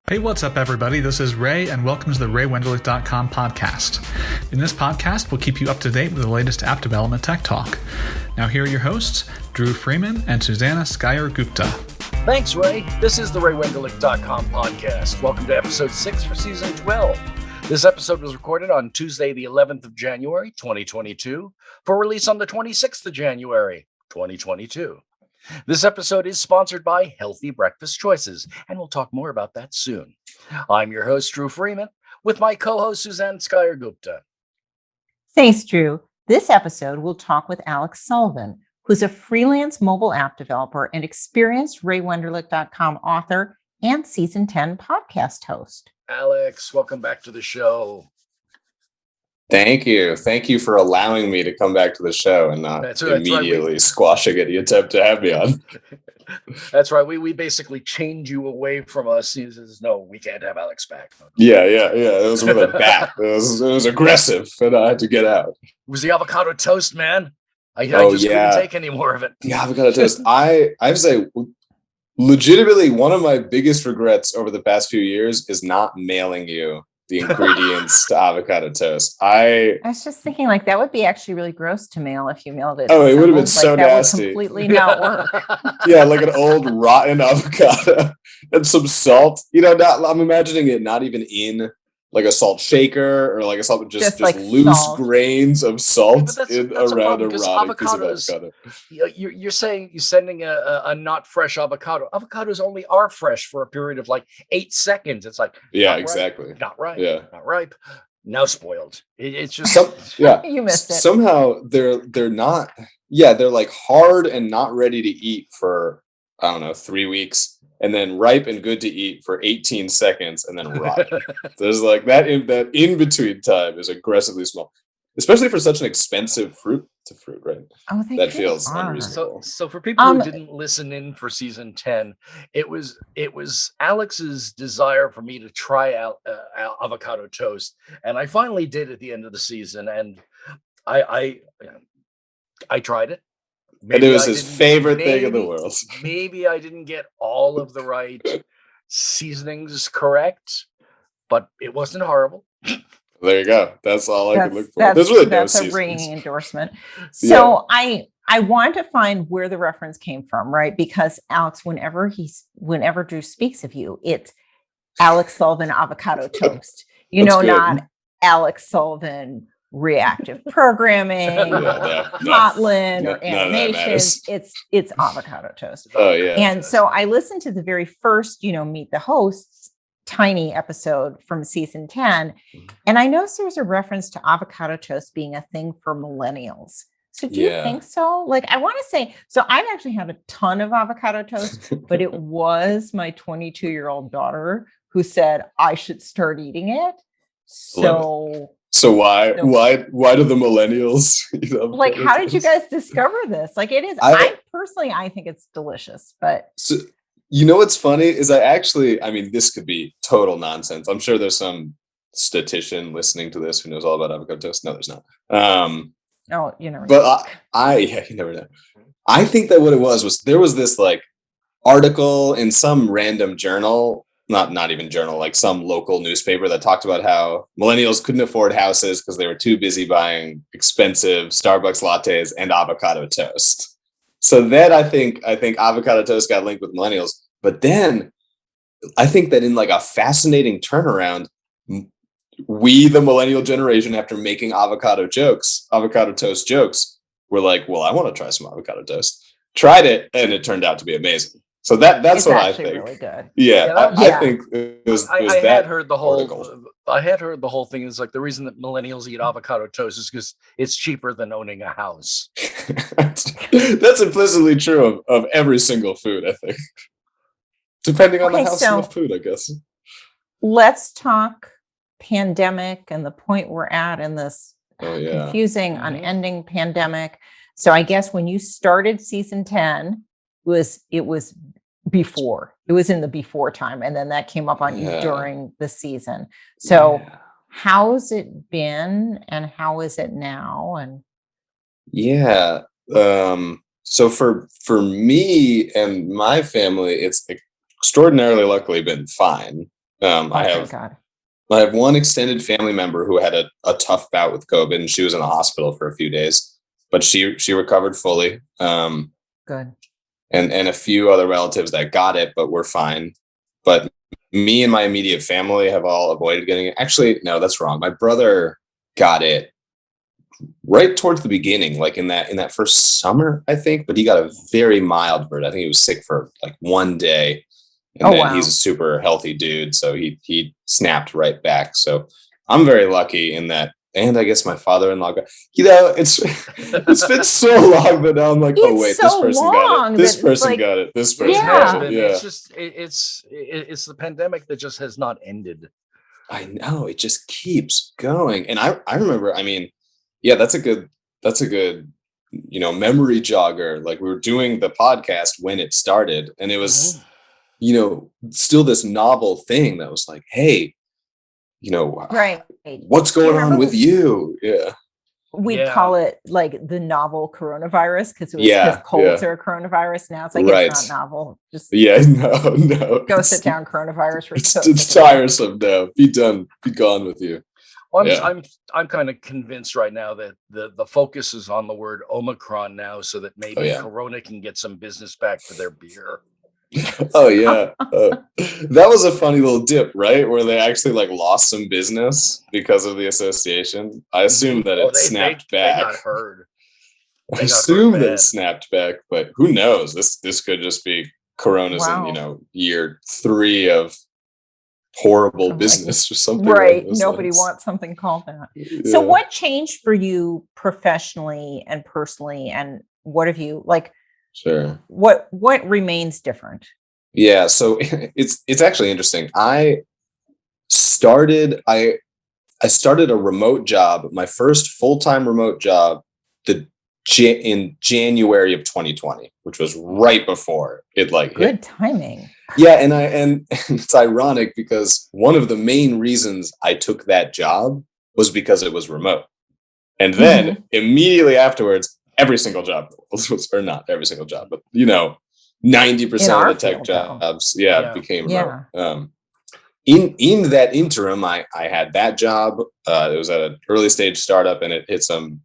Hey, what's up, everybody? This is Ray, and welcome to the RayWenderlich.com podcast. In this podcast, we'll keep you up to date with the latest app development tech talk. Now, here are your hosts, Dru Freeman and Susannah Gupta. Thanks, Ray. This is the RayWenderlich.com podcast. Welcome to episode 6 for season 12. This episode was recorded on Tuesday, the 11th of January, 2022, for release on the 26th of January, 2022. This episode is sponsored by Healthy Breakfast Choices, and we'll talk more about that soon. I'm your host, Dru Freeman, with my co-host, Susannah Gupta. Thanks, Dru. This episode, we'll talk with Alex Sullivan, who's a freelance mobile app developer and experienced RayWenderlich.com author and Season 10 podcast host. Alex, welcome back to the show. Thank you. Thank you for allowing me to come back to the show and not immediately squashing any attempt to have me on. That's right. We basically chained you away from us. He says, no, we can't have Alex back. Yeah. It was with a bat. It was aggressive, and I had to get out. It was the avocado toast, man. I just couldn't take any more of it. The avocado toast. I have to say, legitimately, one of my biggest regrets over the past few years is not mailing you the ingredients to avocado toast. I was just thinking, like, that would be actually really gross to mail if you mailed it. Oh, it would have been so nasty. That would completely not work. Yeah, like an old rotten avocado and some salt. I'm imagining it not even in like a salt shaker or like a salt, just like loose salt. Grains of salt around a rotting piece of avocado. You're saying you're sending a not fresh avocado. Avocados only are fresh for a period of like 8 seconds. It's like, yeah, exactly. Not ripe. Yeah. Not ripe. Now spoiled. It's just you missed it. Somehow they're not. Yeah, they're like hard and not ready to eat for 3 weeks. And then ripe and good to eat for 18 seconds, and then rot. There's like that in between time is aggressively small, especially for such an expensive fruit, right? Oh, that feels unreasonable. So for people who didn't listen in for season 10, it was Alex's desire for me to try out avocado toast, and I finally did at the end of the season, and I tried it. And it was his favorite thing in the world. Maybe I didn't get all of the right seasonings correct, but it wasn't horrible. There you go. That's all I could look for. That's a ringing endorsement. So yeah. I want to find where the reference came from, right? Because Alex, whenever Dru speaks of you, it's Alex Sullivan avocado toast. Not Alex Sullivan reactive programming or Kotlin or animations. It's avocado toast. Oh yeah. And so I listened to the very first, Meet the Hosts tiny episode from season 10. And I noticed there's a reference to avocado toast being a thing for millennials. So do you think so? Like, I want to say, so I've actually had a ton of avocado toast, but it was my 22-year-old daughter who said I should start eating it. So why do the millennials like, how did you guys discover this? Like, it is, I think it's delicious, but what's funny is this could be total nonsense. I'm sure there's some statistician listening to this who knows all about avocado toast. No, there's not. No, you never know. But you never know. I think that what it was there was this like article in some random journal, not even journal, like some local newspaper that talked about how millennials couldn't afford houses because they were too busy buying expensive Starbucks lattes and avocado toast. So then I think avocado toast got linked with millennials. But then I think that in like a fascinating turnaround, we, the millennial generation, after making avocado toast jokes, were like, well, I want to try some avocado toast. Tried it, and it turned out to be amazing. So that's what I think. Really good. Yeah, I think it was I that had heard the whole. article. I had heard the whole thing is like the reason that millennials eat avocado toast is because it's cheaper than owning a house. That's implicitly true of every single food, I think. Depending on the house and the food, I guess. Let's talk pandemic and the point we're at in this confusing, unending pandemic. So I guess when you started season 10, it was before. It was in the before time, and then that came up on you during the season. So how's it been, and how is it now? And so for me and my family, it's extraordinarily luckily been fine. Thank God. I have one extended family member who had a tough bout with COVID, and she was in the hospital for a few days, but she recovered fully. Good. And a few other relatives that got it, but were fine. But me and my immediate family have all avoided getting it. Actually, no, that's wrong. My brother got it right towards the beginning, like in that first summer, I think, but he got a very mild version. I think he was sick for like one day. And then he's a super healthy dude. So he snapped right back. So I'm very lucky in that. And I guess my father-in-law got, it's been so long that now I'm like, oh wait, this person got it. This person got it. This person got it. Yeah. It's just it's the pandemic that just has not ended. I know, it just keeps going. And I remember, I mean, yeah, that's a good memory jogger. Like, we were doing the podcast when it started, and it was still this novel thing that was like, hey, right, what's going on with you? Yeah, we'd call it like the novel coronavirus because it was because colds are a coronavirus. Now it's like it's not novel. Just no. Go sit down, coronavirus. It's tiresome now. Be done. Be gone with you. Well, I'm kind of convinced right now that the focus is on the word Omicron now, so that maybe Corona can get some business back for their beer. Oh yeah, that was a funny little dip, right? Where they actually like lost some business because of the association. I assume that it snapped back. They got heard. I assume that it snapped back, but who knows? This could just be Corona's in year 3 of horrible business or something. Right. Nobody wants something called that. Yeah. So what changed for you professionally and personally, and what have you like? Sure. What remains different? Yeah, so it's actually interesting. I started a remote job, my first full-time remote job, in January of 2020, which was right before it good timing. Yeah, and it's ironic because one of the main reasons I took that job was because it was remote. And then immediately afterwards, every single job was, or not every single job, but 90% of the tech jobs became remote. In that interim, I had that job. It was at an early stage startup, and it hit some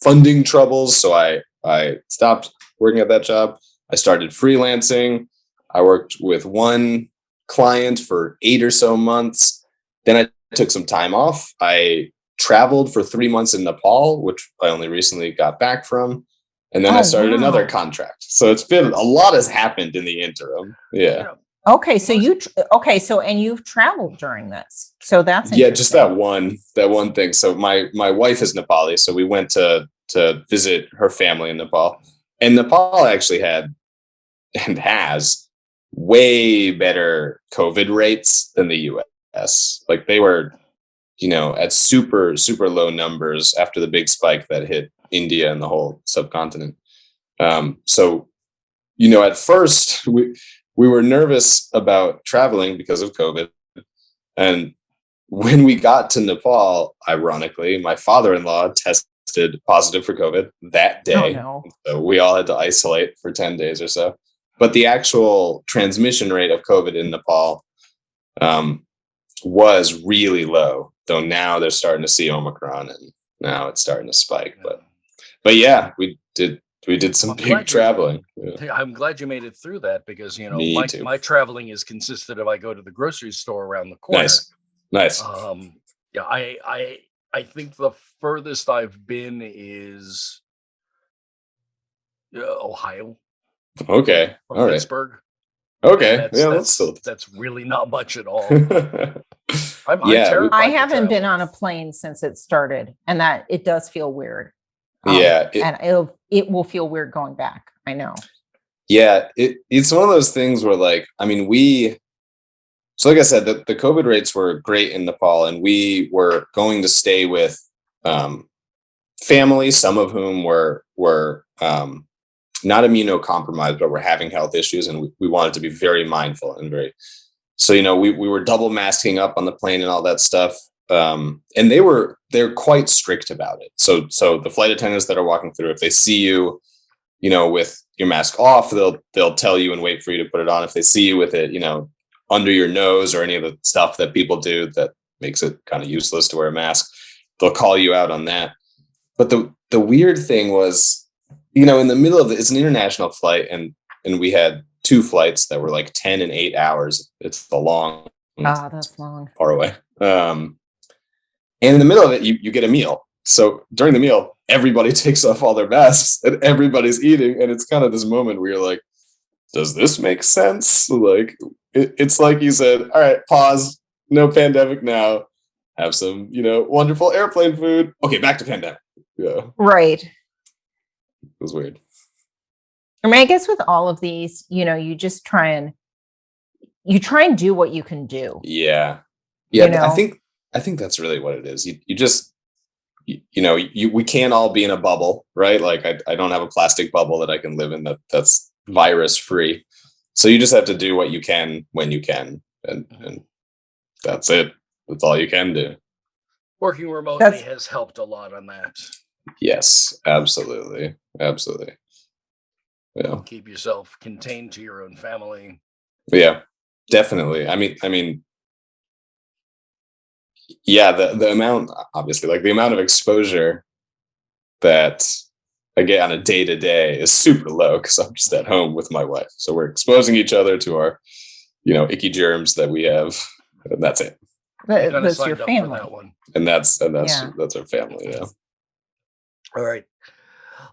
funding troubles, so I stopped working at that job. I started freelancing. I worked with one client for 8 or so months. Then I took some time off. I traveled for 3 months in Nepal, which I only recently got back from. And then I started another contract. So it's been, a lot has happened in the interim. Yeah. Okay. So and you've traveled during this. So that's just that one thing. So my wife is Nepali. So we went to visit her family in Nepal. And Nepal actually had and has way better COVID rates than the US. Like, they were, at super, super low numbers after the big spike that hit India and the whole subcontinent. So, at first we were nervous about traveling because of COVID. And when we got to Nepal, ironically, my father-in-law tested positive for COVID that day. Oh, no. So we all had to isolate for 10 days or so. But the actual transmission rate of COVID in Nepal was really low, though now they're starting to see Omicron, and now it's starting to spike. But yeah, we did some big traveling. Yeah. I'm glad you made it through that, because my traveling is consisted of, I go to the grocery store around the corner. Nice. I think the furthest I've been is Ohio. Okay. All right. Pittsburgh. Okay. That's really not much at all. I haven't been on a plane since it started, and that it does feel weird. And it will feel weird going back. I know. Yeah, it's one of those things where, like, I mean, so like I said, the COVID rates were great in Nepal, and we were going to stay with families, some of whom were not immunocompromised, but were having health issues, and we wanted to be very mindful and so we were double masking up on the plane and all that stuff. And they're quite strict about it. So the flight attendants that are walking through, if they see you, with your mask off, they'll tell you and wait for you to put it on. If they see you with it, under your nose or any of the stuff that people do that makes it kind of useless to wear a mask. They'll call you out on that. But the weird thing was, in the middle of it's an international flight, and we had 2 flights that were like 10 and 8 hours. It's the long. Oh, that's long. Far away. And in the middle of it, you get a meal. So during the meal, everybody takes off all their masks and everybody's eating. And it's kind of this moment where you're like, does this make sense? Like, it's like you said, all right, pause, no pandemic now. Have some, wonderful airplane food. Okay, back to pandemic. Yeah. Right. It was weird. I mean, I guess with all of these, you just try and do what you can do. Yeah. Yeah. I think that's really what it is. You just, we can't all be in a bubble, right? Like I don't have a plastic bubble that I can live in that's virus free. So you just have to do what you can when you can. And that's it. That's all you can do. Working remotely has helped a lot on that. Yes, absolutely. Absolutely. Yeah. Keep yourself contained to your own family. Yeah, definitely. I mean, yeah, the amount, obviously, like the amount of exposure that I get on a day to day is super low because I'm just at home with my wife. So we're exposing each other to our, icky germs that we have, and that's it. That's your family. That one. And that's our family. Yeah. All right.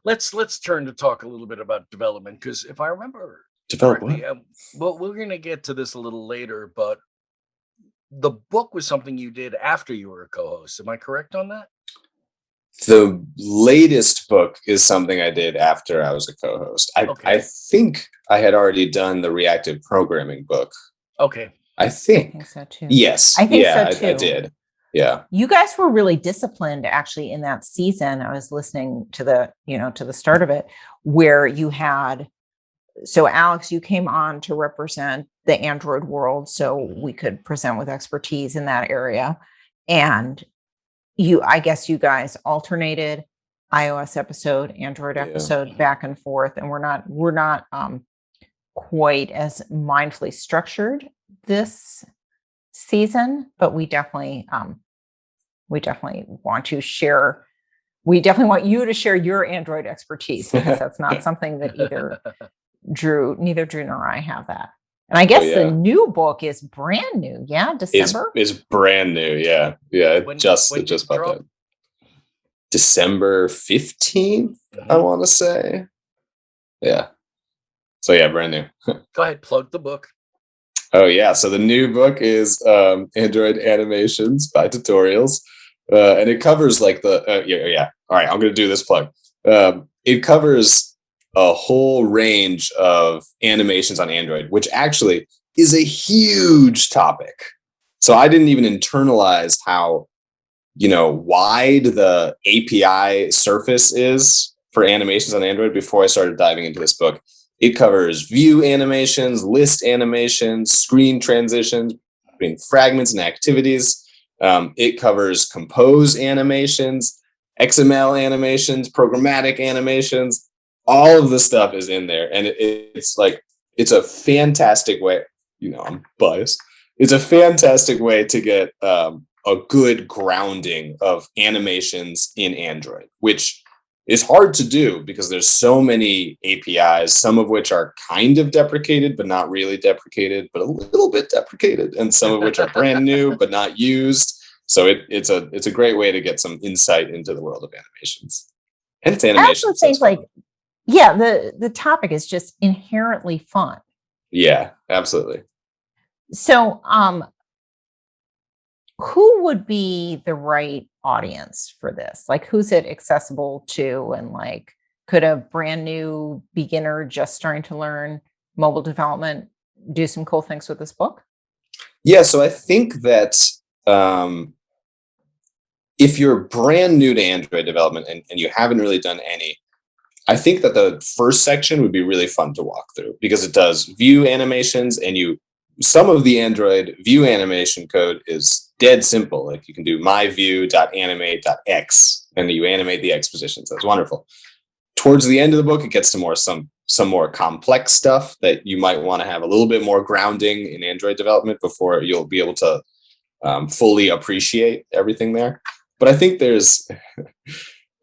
Let's turn to talk a little bit about development, because if I remember correctly, well, we're going to get to this a little later, but the book was something you did after you were a co-host. Am I correct on that? The latest book is something I did after I was a co-host. I think I had already done the reactive programming book. Okay. I think so too. Yes. I think so too. I did. Yeah. You guys were really disciplined actually in that season. I was listening to the start of it where you had, so Alex, you came on to represent the Android world so we could present with expertise in that area. And I guess you guys alternated iOS episode, Android episode back and forth. And we're not quite as mindfully structured this season, but we definitely want to share. We definitely want you to share your Android expertise, because that's not something that neither Dru nor I have that. And I guess the new book is brand new. Yeah, December. It's brand new. Yeah, yeah. It just popped out. December 15th, I want to say. Yeah. So yeah, brand new. Go ahead, plug the book. Oh yeah, so the new book is Android Animations by Tutorials, and it covers like the All right, I'm gonna do this plug. It covers a whole range of animations on Android, which actually is a huge topic. So I didn't even internalize how wide the API surface is for animations on Android before I started diving into this book. It covers view animations, list animations, screen transitions between fragments and activities. It covers compose animations, XML animations, programmatic animations. All of the stuff is in there. And it's a fantastic way, I'm biased. It's a fantastic way to get a good grounding of animations in Android, which is hard to do because there's so many APIs, some of which are kind of deprecated, but not really deprecated, but a little bit deprecated, and some of which are brand new, but not used. So it's a great way to get some insight into the world of animations. And it's animation. I also think the topic is just inherently fun. Yeah, absolutely. So, who would be the right audience for this? Like, who's it accessible to? And like, could a brand new beginner just starting to learn mobile development do some cool things with this book? Yeah, so I think that if you're brand new to Android development and you haven't really done any, I think that the first section would be really fun to walk through because it does view animations, and some of the Android view animation code is dead simple. Like you can do myview.animate.x and you animate the X positions. That's wonderful. Towards the end of the book, it gets to some some more complex stuff that you might want to have a little bit more grounding in Android development before you'll be able to fully appreciate everything there. But I think there's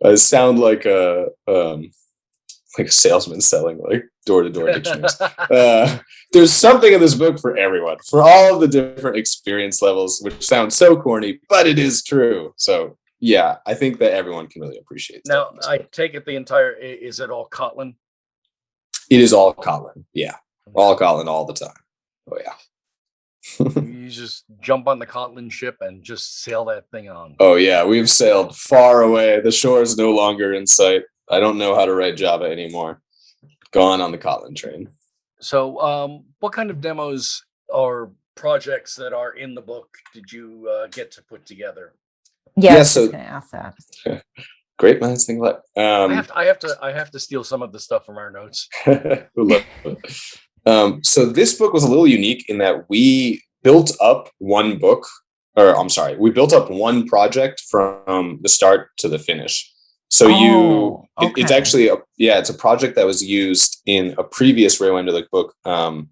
I sound like a salesman selling like door-to-door dictionaries. There's something in this book for everyone, for all of the different experience levels, which sounds so corny, but it is true. So yeah, I think that everyone can really appreciate it. Now, I take it is it all Kotlin? It is all Kotlin. Yeah. All Kotlin all the time. Oh yeah. You just jump on the Kotlin ship and just sail that thing on. Oh yeah, we've sailed far away. The shore is no longer in sight. I don't know how to write Java anymore. Gone on the Kotlin train. So, what kind of demos or projects that are in the book did you get to put together? Yeah, I was just going to ask that. Great minds think alike. I have to steal some of the stuff from our notes. So this book was a little unique in that we built up one project from the start to the finish. So it's actually it's a project that was used in a previous Ray Wenderlich book. I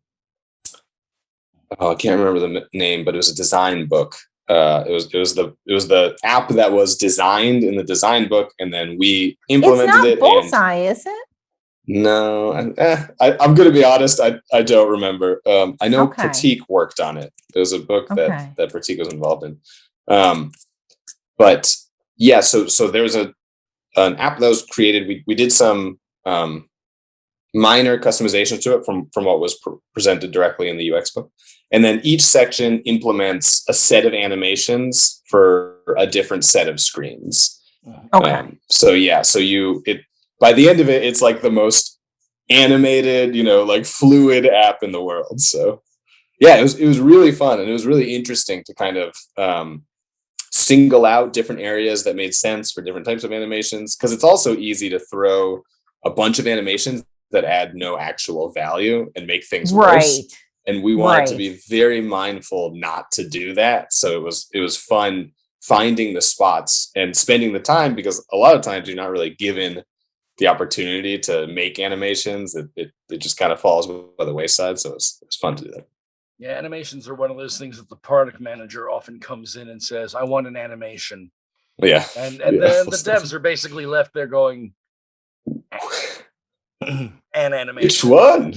can't remember the name, but it was a design book. It was the app that was designed in the design book, and then we implemented it. Bullseye, is it? No, I'm going to be honest. I don't remember. I know Pratik worked on it. It was a book that Pratik was involved in. But yeah, so there was an app that was created. We did some minor customizations to it from what was presented directly in the UX book. And then each section implements a set of animations for a different set of screens. Okay. By the end of it, it's like the most animated, like fluid app in the world. So yeah, it was really fun. And it was really interesting to kind of single out different areas that made sense for different types of animations. Cause it's also easy to throw a bunch of animations that add no actual value and make things worse. And we wanted to be very mindful not to do that. So it was fun finding the spots and spending the time, because a lot of times you're not really given the opportunity to make animations. It just kind of falls by the wayside. So it's fun to do that. Yeah, animations are one of those things that the product manager often comes in and says, I want an animation. Yeah. And then the devs are basically left there going, an animation. Which one?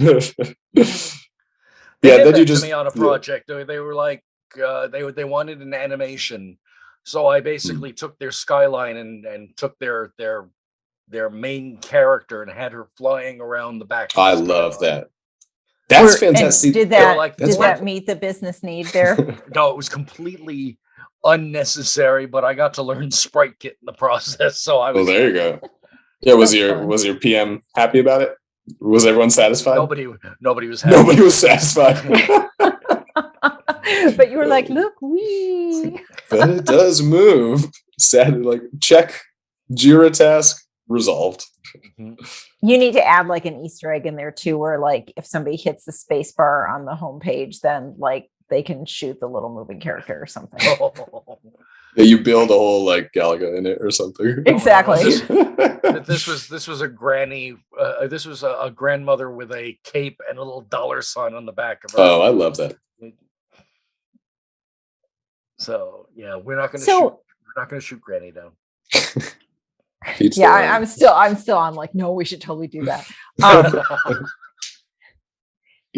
They did that to me on a project. They were like, they wanted an animation. So I basically took their skyline and took their main character and had her flying around the back. I love that. That's fantastic. Did that meet the business need there? No, it was completely unnecessary, but I got to learn Sprite Kit in the process. So I was. Well, there you go. Yeah, was your PM happy about it? Was everyone satisfied? Nobody was happy. Nobody was satisfied. But you were like, look, wee. But it does move. Sad, like check Jira task resolved. You need to add like an Easter egg in there too, where like if somebody hits the space bar on the homepage, then like they can shoot the little moving character or something. Yeah, you build a whole like Galaga in it or something. Exactly. This was a granny. This was a grandmother with a cape and a little dollar sign on the back of her. Oh, I love that. So yeah, we're not going to shoot Granny down. Yeah, I'm still on like, no, we should totally do that.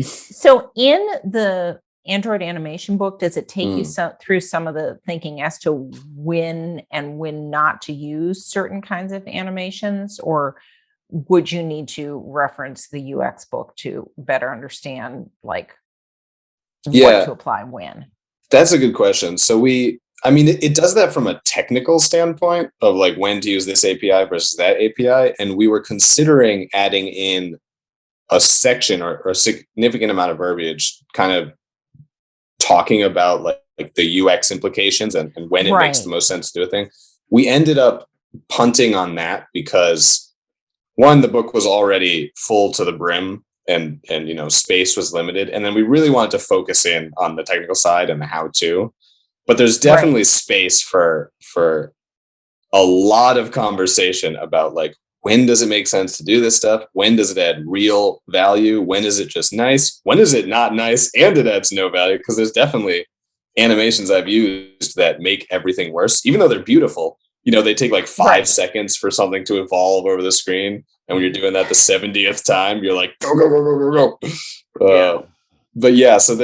So in the Android animation book, does it take you through some of the thinking as to when and when not to use certain kinds of animations, or would you need to reference the UX book to better understand like what to apply when? That's a good question. So it does that from a technical standpoint of like when to use this API versus that API. And we were considering adding in a section or a significant amount of verbiage kind of talking about like the UX implications and when it makes the most sense to do a thing. We ended up punting on that because one, the book was already full to the brim and space was limited. And then we really wanted to focus in on the technical side and the how-to. But there's definitely space for a lot of conversation about like when does it make sense to do this stuff? When does it add real value? When is it just nice? When is it not nice and it adds no value? Because there's definitely animations I've used that make everything worse, even though they're beautiful. They take like 5 seconds for something to evolve over the screen. And when you're doing that the 70th time, you're like, go, go, go, go, go, go. But yeah, so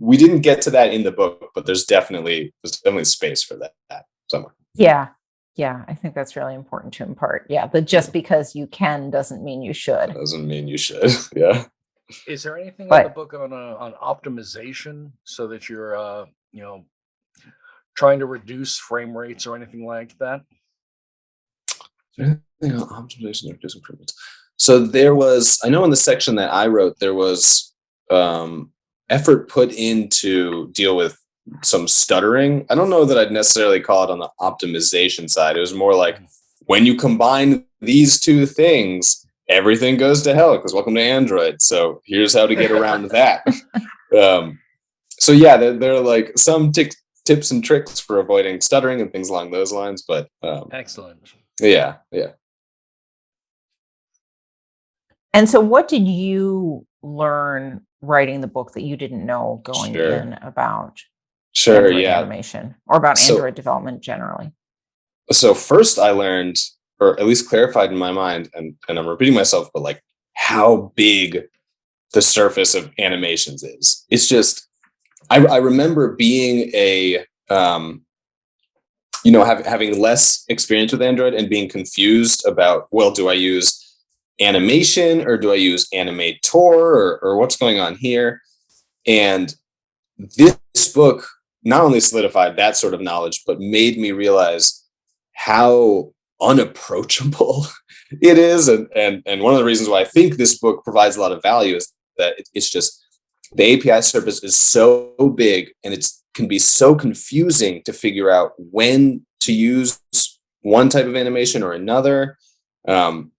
we didn't get to that in the book, but there's definitely space for that somewhere. Yeah. I think that's really important to impart. Yeah, but just because you can doesn't mean you should. Doesn't mean you should. Yeah. Is there anything in the book on optimization so that you're trying to reduce frame rates or anything like that? Optimization or reducing frame rates. So there was, I know in the section that I wrote, there was effort put in to deal with some stuttering. I don't know that I'd necessarily call it on the optimization side. It was more like when you combine these two things, everything goes to hell because welcome to Android. So here's how to get around that. So yeah, there are like some tips and tricks for avoiding stuttering and things along those lines. But excellent. Yeah. And so what did you learn writing the book that you didn't know going in about Android animation or about Android development generally? So first I learned, or at least clarified in my mind, and I'm repeating myself, but like how big the surface of animations is. It's just, I remember being having less experience with Android and being confused about, well, do I use animation or do I use animator or what's going on here? And this book not only solidified that sort of knowledge, but made me realize how unapproachable it is. And one of the reasons why I think this book provides a lot of value is that it's just, the API surface is so big and it can be so confusing to figure out when to use one type of animation or another. And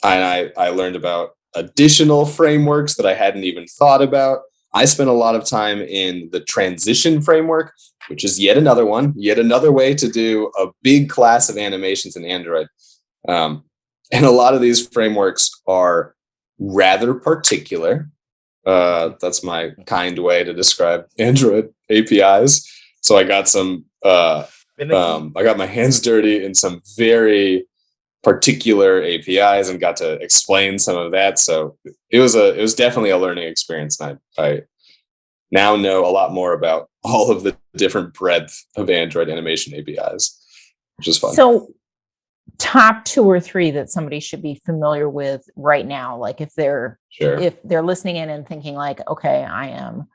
I learned about additional frameworks that I hadn't even thought about. I spent a lot of time in the transition framework, which is yet another way to do a big class of animations in Android. And a lot of these frameworks are rather particular. That's my kind way to describe Android APIs. So I got I got my hands dirty in some very particular APIs and got to explain some of that. So it was definitely a learning experience. And I now know a lot more about all of the different breadth of Android animation APIs, which is fun. So top 2 or 3 that somebody should be familiar with right now, like if they're listening in and thinking like, okay, I am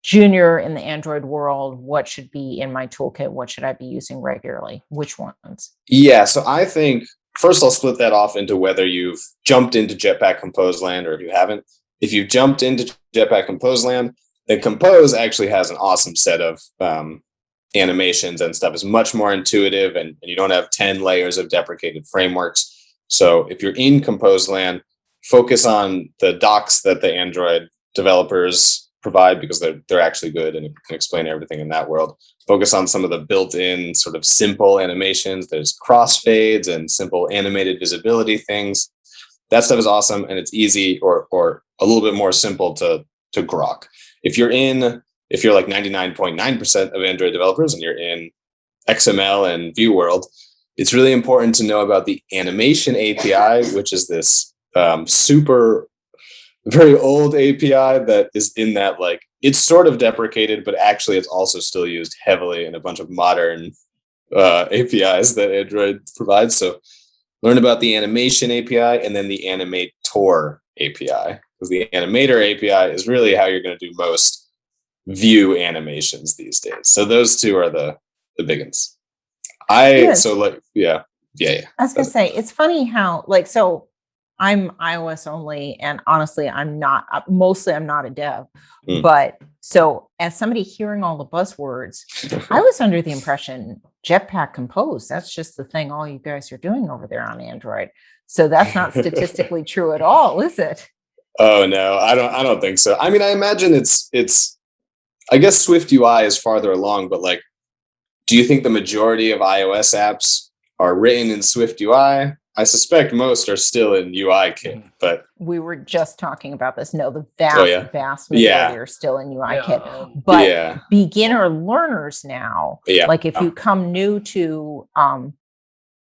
junior in the Android world, what should be in my toolkit? What should I be using regularly? Which ones? Yeah, so I think first I'll split that off into whether you've jumped into Jetpack Compose Land or if you haven't. If you've jumped into Jetpack Compose Land, then Compose actually has an awesome set of animations and stuff. Is much more intuitive and you don't have 10 layers of deprecated frameworks. So if you're in Compose Land, focus on the docs that the Android developers provide because they're actually good and can explain everything in that world. Focus on some of the built-in sort of simple animations. There's crossfades and simple animated visibility things. That stuff is awesome and it's easy or a little bit more simple to grok. If you're like 99.9% of Android developers and you're in XML and Vue world, it's really important to know about the animation API, which is this super very old API that is in that, like, it's sort of deprecated, but actually it's also still used heavily in a bunch of modern APIs that Android provides. So learn about the animation API and then the animator API, because the animator API is really how you're going to do most Vue animations these days. So those two are the big ones. I was going to say, it's funny how, like, so I'm iOS only, and honestly, I'm not a dev. But so as somebody hearing all the buzzwords, I was under the impression Jetpack Compose, that's just the thing all you guys are doing over there on Android. So that's not statistically true at all, is it? Oh no, I don't think so. I mean, I imagine it's I guess Swift UI is farther along, but like, do you think the majority of iOS apps are written in Swift UI? I suspect most are still in UI kit, but we were just talking about this. No, the vast majority are still in UI kit. But beginner learners now, like if you come new to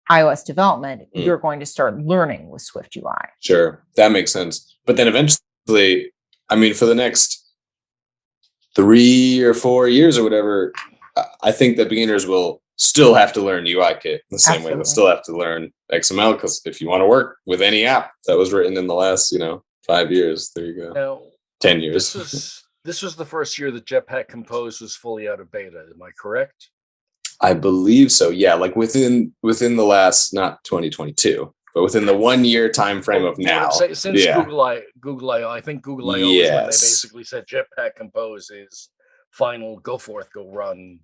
iOS development, you're going to start learning with Swift UI. Sure, that makes sense. But then eventually, I mean, for the next 3 or 4 years or whatever, I think that beginners will still have to learn UI kit the same way they'll still have to learn XML, because if you want to work with any app that was written in the last 5 years, there you go. Now, 10 years. This was the first year that Jetpack Compose was fully out of beta. Am I correct? I believe so. Yeah, like within the last, not 2022, but within the 1 year time frame of now. Since Google I/O, I think Google I/O is when they basically said Jetpack Compose is final. Go forth, go run.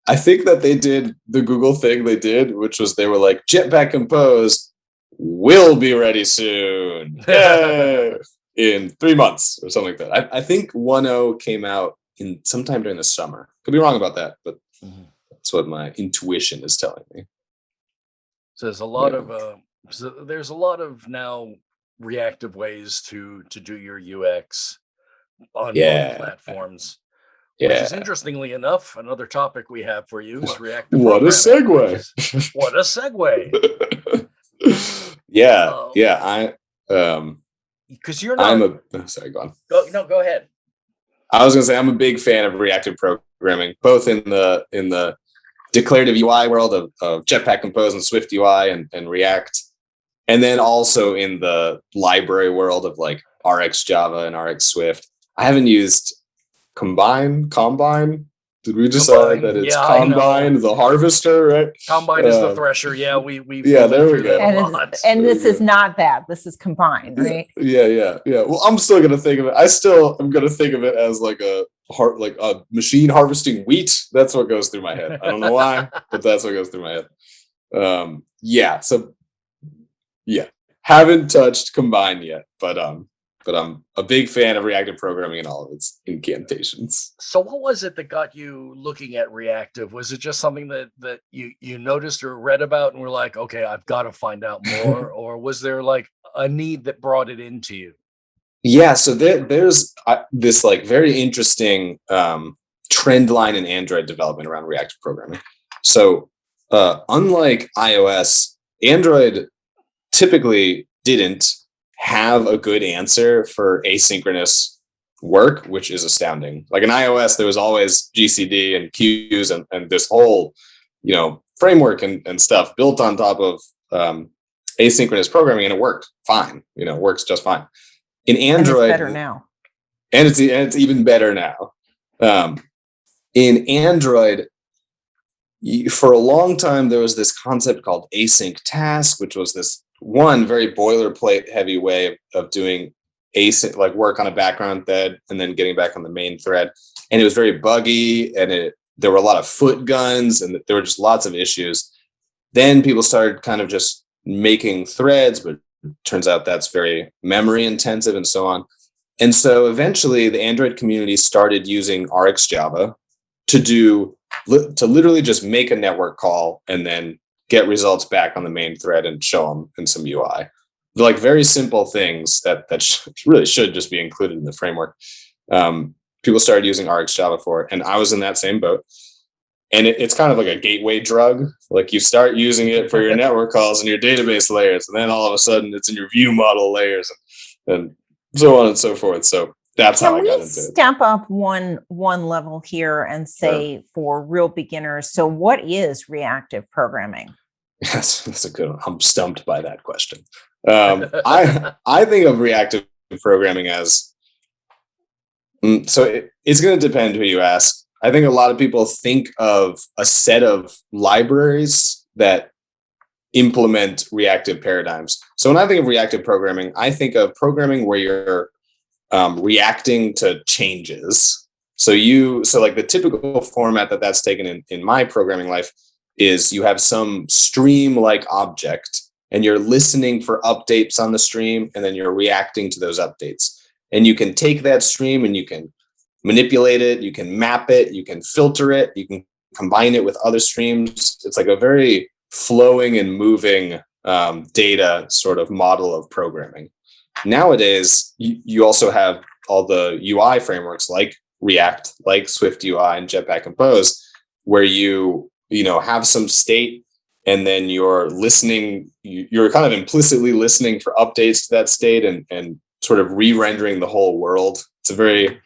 I think that they did the Google thing they did, which was they were like, Jetpack Compose will be ready soon. In 3 months or something like that. I think 1.0 came out in sometime during the summer. Could be wrong about that, but that's what my intuition is telling me. So there's a lot of now reactive ways to do your UX on both platforms. Which is, interestingly enough, another topic we have for you is reactive programming. What a segue. Because you're not. Sorry, go on. Go ahead. I was going to say I'm a big fan of reactive programming, both in the declarative UI world of Jetpack Compose and Swift UI and React, and then also in the library world of like RX Java and RX Swift. I haven't used Combine. Did we decide that it's Combine, the harvester, right? Combine is the thresher. Yeah, we there we go. And this is not that. This is Combine, right? Yeah. Well, I'm still gonna think of it. I'm gonna think of it as like a machine harvesting wheat. That's what goes through my head. I don't know why, but that's what goes through my head. Haven't touched Combine yet, but I'm a big fan of reactive programming and all of its incantations. So what was it that got you looking at reactive? Was it just something that you noticed or read about and were like, okay, I've got to find out more? Or was there like a need that brought it into you? Yeah, so there's this like very interesting trend line in Android development around reactive programming. So unlike iOS, Android typically didn't have a good answer for asynchronous work, which is astounding. Like in iOS, there was always GCD and queues and this whole, framework and stuff built on top of asynchronous programming, and it worked fine. It works just fine. In Android, and it's better now. And it's even better now. In Android, for a long time, there was this concept called async task, which was this one very boilerplate heavy way of doing async, like work on a background thread and then getting back on the main thread. And it was very buggy, and there were a lot of foot guns, and there were just lots of issues. Then people started kind of just making threads, but it turns out that's very memory intensive and so on. And so eventually the Android community started using RX Java to literally just make a network call and then get results back on the main thread and show them in some UI. They're like very simple things that really should just be included in the framework. People started using RX Java for it, and I was in that same boat. And it's kind of like a gateway drug. Like you start using it for your network calls and your database layers, and then all of a sudden it's in your view model layers and so on and so forth. So that's how I got into it. Step up one level here and say for real beginners. So what is reactive programming? Yes, that's a good one. I'm stumped by that question. I think of reactive programming as, so it's going to depend who you ask. I think a lot of people think of a set of libraries that implement reactive paradigms. So when I think of reactive programming, I think of programming where you're reacting to changes. So like the typical format that's taken in my programming life is you have some stream-like object and you're listening for updates on the stream, and then you're reacting to those updates. And you can take that stream and you can manipulate it, you can map it, you can filter it, you can combine it with other streams. It's like a very flowing and moving data sort of model of programming. Nowadays, you also have all the UI frameworks like React, like Swift UI and Jetpack Compose, where you have some state, and then you're listening, you're kind of implicitly listening for updates to that state and sort of re-rendering the whole world. It's very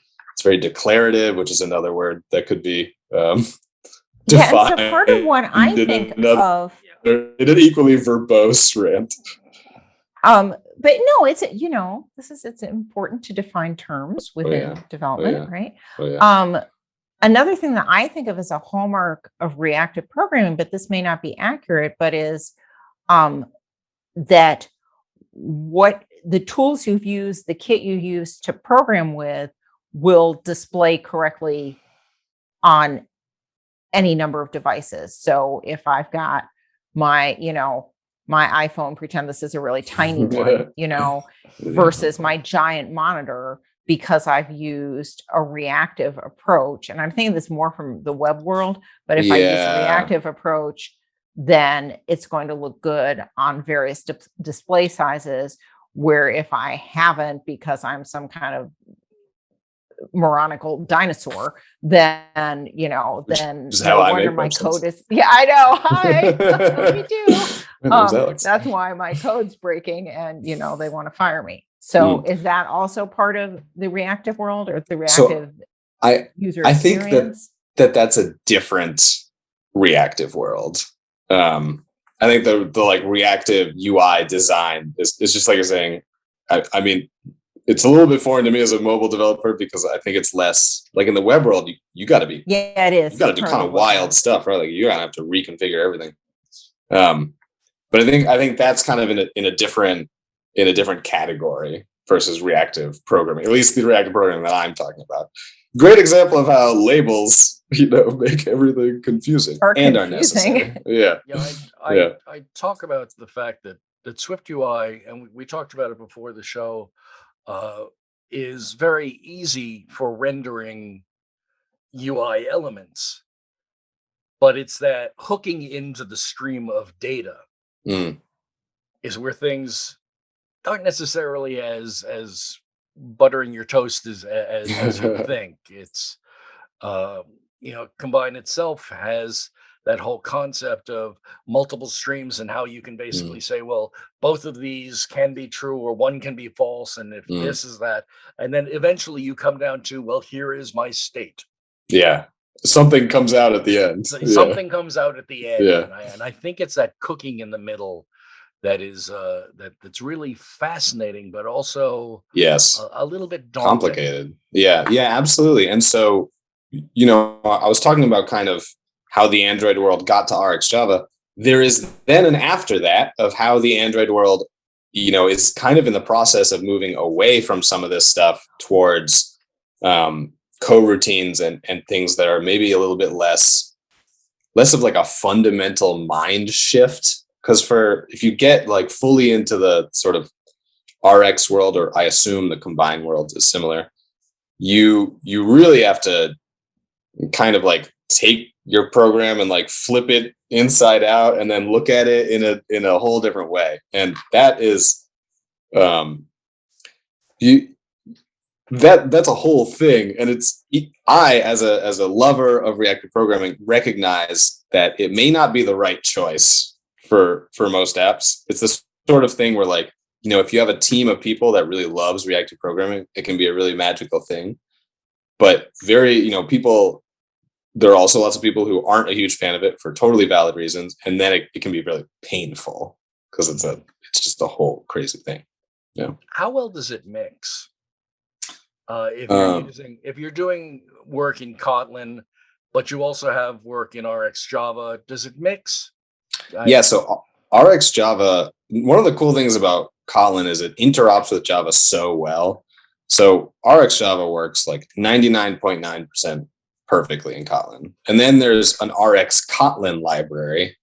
declarative, which is another word that could be and so part of what I think of in an equally verbose rant. But no, it's it's important to define terms within development, right? Another thing that I think of as a hallmark of reactive programming, but this may not be accurate, but is that what the tools you've used, the kit you use to program with, will display correctly on any number of devices. So if I've got my iPhone, pretend this is a really tiny one, versus my giant monitor, because I've used a reactive approach. And I'm thinking this more from the web world, but if I use a reactive approach, then it's going to look good on various display sizes, where if I haven't, because I'm some kind of moronical dinosaur, then no wonder my code is I know. Hi. Me too. That's why my code's breaking, and they want to fire me. So is that also part of the reactive world, or the reactive user experience? I think that's a different reactive world. I think the like reactive UI design is just like you're saying. I mean, it's a little bit foreign to me as a mobile developer, because I think it's less like in the web world. You got to be it is. You got to do kind of wild stuff, right? Like you're gonna have to reconfigure everything. But I think that's kind of in a different category versus reactive programming. At least the reactive programming that I'm talking about. Great example of how labels, make everything confusing are necessary. I talk about the fact that Swift UI, and we talked about it before the show, is very easy for rendering UI elements, but it's that hooking into the stream of data is where things aren't necessarily as buttering your toast as you think. It's Combine itself has that whole concept of multiple streams, and how you can basically say, well, both of these can be true or one can be false, and if this is that, and then eventually you come down to, well, here is my state. Something comes out at the end. Something comes out at the end. And I think it's that cooking in the middle that is that's really fascinating, but also a little bit daunting. Complicated. Yeah, absolutely. And so, I was talking about kind of how the Android world got to RxJava. There is then an after that of how the Android world, is kind of in the process of moving away from some of this stuff towards coroutines and things that are maybe a little bit less of like a fundamental mind shift. Because if you get like fully into the sort of RX world, or I assume the combined world is similar, you really have to kind of like take your program and like flip it inside out, and then look at it in a whole different way. And that is that's a whole thing. And I as a lover of reactive programming recognize that it may not be the right choice for most apps. It's this sort of thing where, like, if you have a team of people that really loves reactive programming, it can be a really magical thing. But there are also lots of people who aren't a huge fan of it for totally valid reasons, and then it can be really painful because it's just a whole crazy thing. How well does it mix? If you're doing work in Kotlin, but you also have work in RxJava, does it mix? So RxJava, one of the cool things about Kotlin is it interops with Java so well. So RxJava works like 99.9% perfectly in Kotlin. And then there's an Rx Kotlin library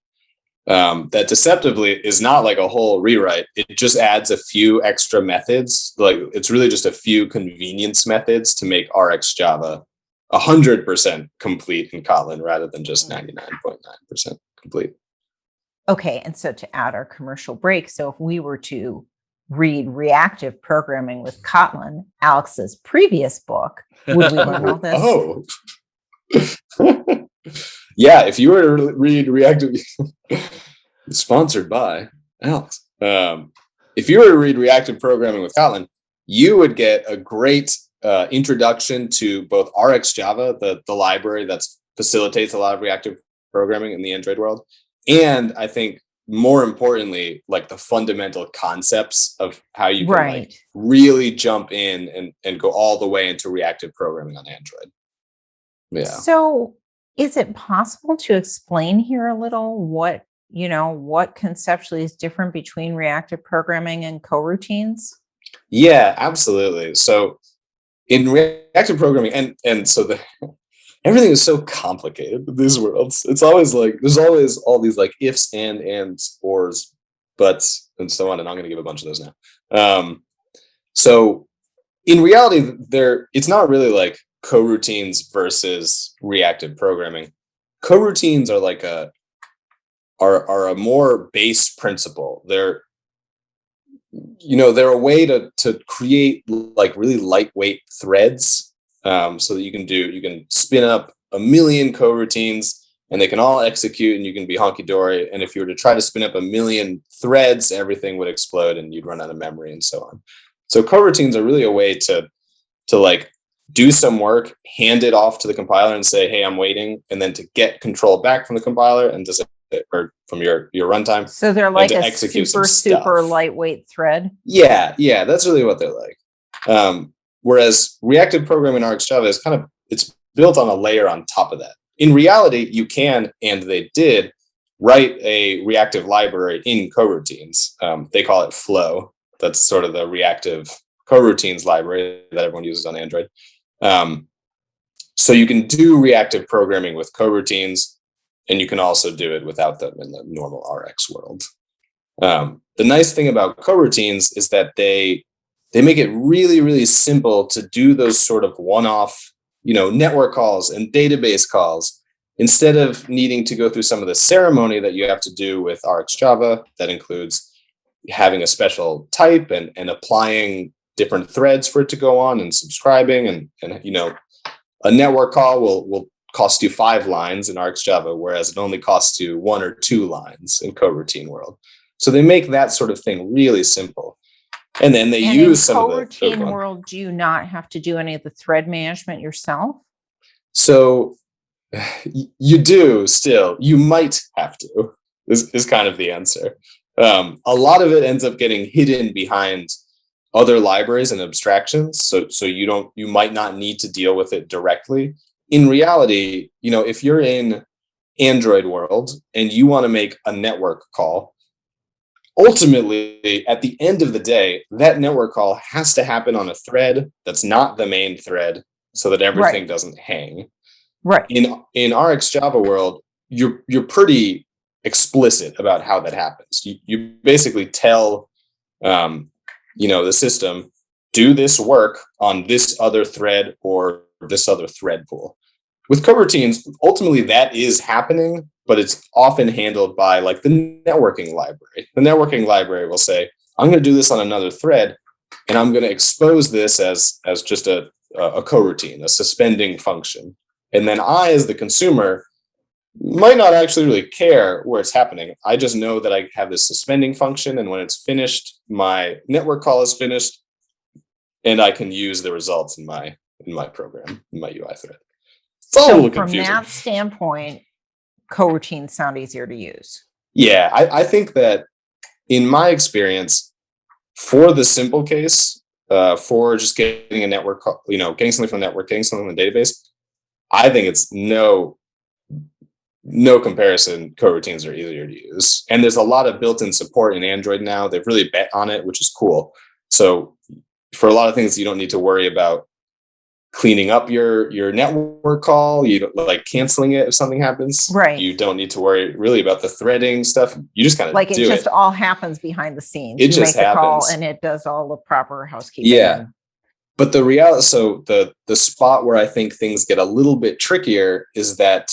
that deceptively is not like a whole rewrite. It just adds a few extra methods. Like, it's really just a few convenience methods to make RxJava 100% complete in Kotlin rather than just 99.9% complete. Okay, and so to add our commercial break, so if we were to read Reactive Programming with Kotlin, Alex's previous book, would we learn all this? Oh. Yeah, if you were to read Reactive, sponsored by Alex. If you were to read Reactive Programming with Kotlin, you would get a great introduction to both RxJava, the library that facilitates a lot of reactive programming in the Android world, and I think more importantly, like the fundamental concepts of how you can like really jump in and go all the way into reactive programming on Android. Yeah. So is it possible to explain here a little what conceptually is different between reactive programming and coroutines? Yeah, absolutely. So in reactive programming, and so everything is so complicated in these worlds. It's always like there's always all these like ifs, ands, ors, buts, and so on. And I'm going to give a bunch of those now. So in reality, it's not really like coroutines versus reactive programming. Coroutines are like a more base principle. They're a way to create like really lightweight threads, so that you can spin up a million coroutines and they can all execute and you can be honky-dory. And if you were to try to spin up a million threads, everything would explode and you'd run out of memory and so on. So coroutines are really a way to like do some work, hand it off to the compiler and say, hey, I'm waiting, and then to get control back from the compiler and to or from your runtime. So they're like a super lightweight thread. Yeah, that's really what they're like. Whereas reactive programming in RxJava is it's built on a layer on top of that. In reality, you can, and they did, write a reactive library in coroutines. They call it Flow. That's sort of the reactive coroutines library that everyone uses on Android. So you can do reactive programming with coroutines, and you can also do it without them in the normal Rx world. The nice thing about coroutines is that they make it really, really simple to do those sort of one-off, network calls and database calls, instead of needing to go through some of the ceremony that you have to do with RxJava. That includes having a special type and applying different threads for it to go on and subscribing. And a network call will cost you 5 lines in RxJava, whereas it only costs you 1 or 2 lines in coroutine world. So they make that sort of thing really simple. And then they use some of the coroutine world. Do you not have to do any of the thread management yourself? So you do still. You might have to. Is kind of the answer. A lot of it ends up getting hidden behind other libraries and abstractions. So you might not need to deal with it directly. In reality, if you're in Android world and you want to make a network call, ultimately, at the end of the day, that network call has to happen on a thread that's not the main thread, so that everything doesn't hang. Right. In RxJava world, you're pretty explicit about how that happens. You basically tell the system, do this work on this other thread or this other thread pool. With coroutines, ultimately that is happening, but it's often handled by like the networking library. The networking library will say, I'm going to do this on another thread, and I'm going to expose this as just a coroutine, a suspending function. And then I, as the consumer, might not actually really care where it's happening. I just know that I have this suspending function, and when it's finished, my network call is finished, and I can use the results in my program, in my UI thread. So from that standpoint, coroutines sound easier to use. Yeah, I think that in my experience, for the simple case, for just getting a network call, getting something from the network, getting something from the database, I think it's no comparison. Coroutines are easier to use, and there's a lot of built-in support in Android now. They've really bet on it, which is cool. So for a lot of things, you don't need to worry about cleaning up your network call. You don't like canceling it if something happens. Right. You don't need to worry really about the threading stuff. You just kind of it just all happens behind the scenes. It just happens. Call and it does all the proper housekeeping. Yeah. But the reality, so the spot where I think things get a little bit trickier is that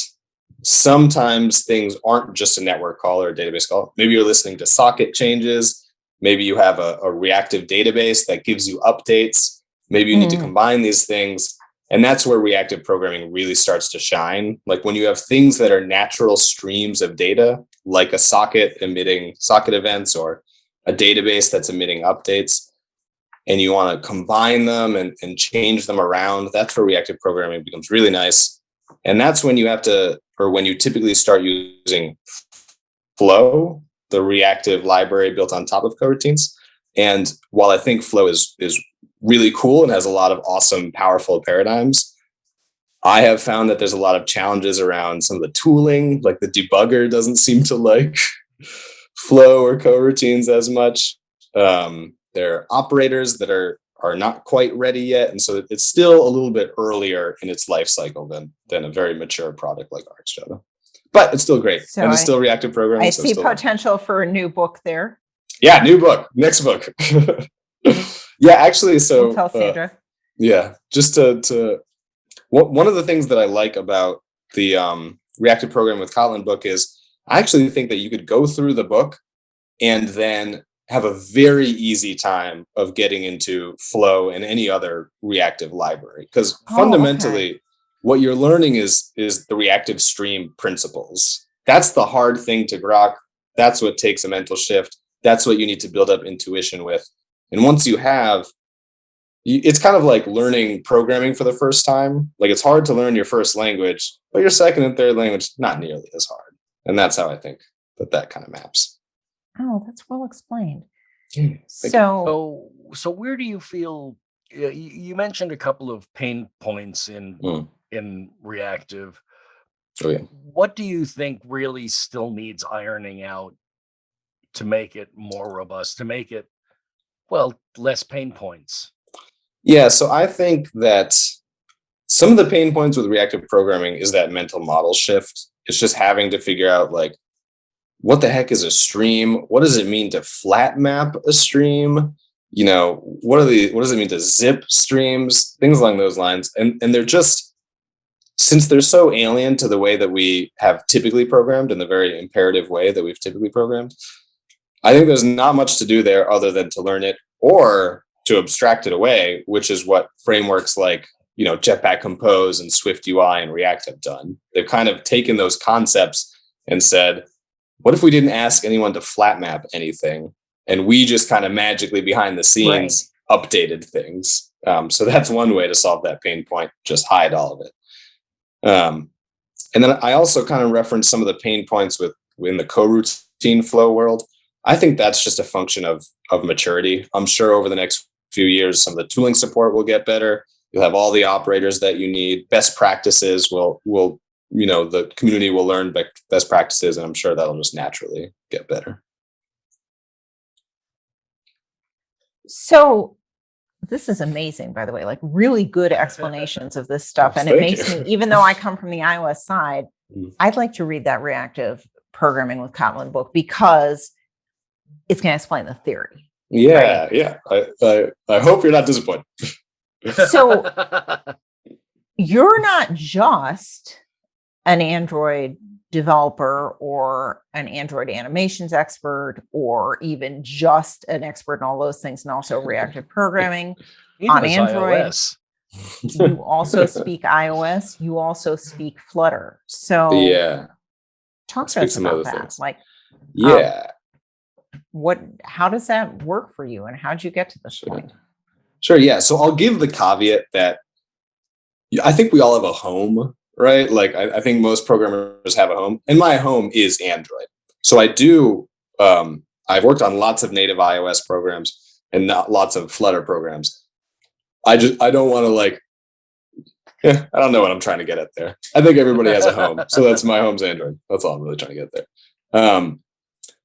sometimes things aren't just a network call or a database call. Maybe you're listening to socket changes. Maybe you have a reactive database that gives you updates. Maybe you need to combine these things. And that's where reactive programming really starts to shine. Like when you have things that are natural streams of data, like a socket emitting socket events or a database that's emitting updates, and you want to combine them and change them around, that's where reactive programming becomes really nice. And that's when you have to, or when you typically start using Flow, the reactive library built on top of coroutines. And while I think Flow is really cool and has a lot of awesome, powerful paradigms, I have found that there's a lot of challenges around some of the tooling, like the debugger doesn't seem to like Flow or coroutines as much. There are operators that are not quite ready yet. And so it's still a little bit earlier in its life cycle than a very mature product like ArcStrata. But it's still great. So and it's still reactive programming. I see potential for a new book there. Yeah, new book, next book. Yeah, actually, so tell Sandra. Yeah, just to one of the things that I like about the reactive program with Kotlin book is I actually think that you could go through the book and then have a very easy time of getting into Flow and any other reactive library. Because fundamentally, what you're learning is the reactive stream principles. That's the hard thing to grok. That's what takes a mental shift. That's what you need to build up intuition with. And once you have, it's kind of like learning programming for the first time. Like it's hard to learn your first language, but your second and third language, not nearly as hard. And that's how I think that kind of maps. Oh, that's well explained. So where do you feel, you mentioned a couple of pain points in reactive. Oh, yeah. What do you think really still needs ironing out to make it more robust, to make it, well, less pain points? Yeah, so I think that some of the pain points with reactive programming is that mental model shift. It's just having to figure out like, what the heck is a stream? What does it mean to flat map a stream? You know, what does it mean to zip streams? Things along those lines. And they're just, since they're so alien to the way that we have typically programmed, in the very imperative way that we've typically programmed, I think there's not much to do there other than to learn it or to abstract it away, which is what frameworks like, you know, Jetpack Compose and Swift UI and React have done. They've kind of taken those concepts and said, what if we didn't ask anyone to flat map anything and we just kind of magically behind the scenes updated things? So that's one way to solve that pain point, just hide all of it. And then I also kind of referenced some of the pain points in the coroutine flow world. I think that's just a function of maturity. I'm sure over the next few years, some of the tooling support will get better. You'll have all the operators that you need. Best practices will you know, the community will learn best practices, and I'm sure that'll just naturally get better. So this is amazing, by the way, like really good explanations of this stuff. And it makes me, even though I come from the iOS side, I'd like to read that reactive programming with Kotlin book because it's going to explain the theory. Yeah, right? Yeah. I hope you're not disappointed. So you're not just an Android developer or an Android animations expert or even just an expert in all those things and also reactive programming on Android. iOS. You also speak iOS. You also speak Flutter. So yeah, talk to us about that. Things. Like, yeah, how does that work for you and how'd you get to this point? Sure. Yeah. So I'll give the caveat that I think we all have a home, right? Like I think most programmers have a home, and my home is Android. So I do, I've worked on lots of native iOS programs and not lots of Flutter programs. I don't want to I don't know what I'm trying to get at there. I think everybody has a home. So that's my home's Android. That's all I'm really trying to get there.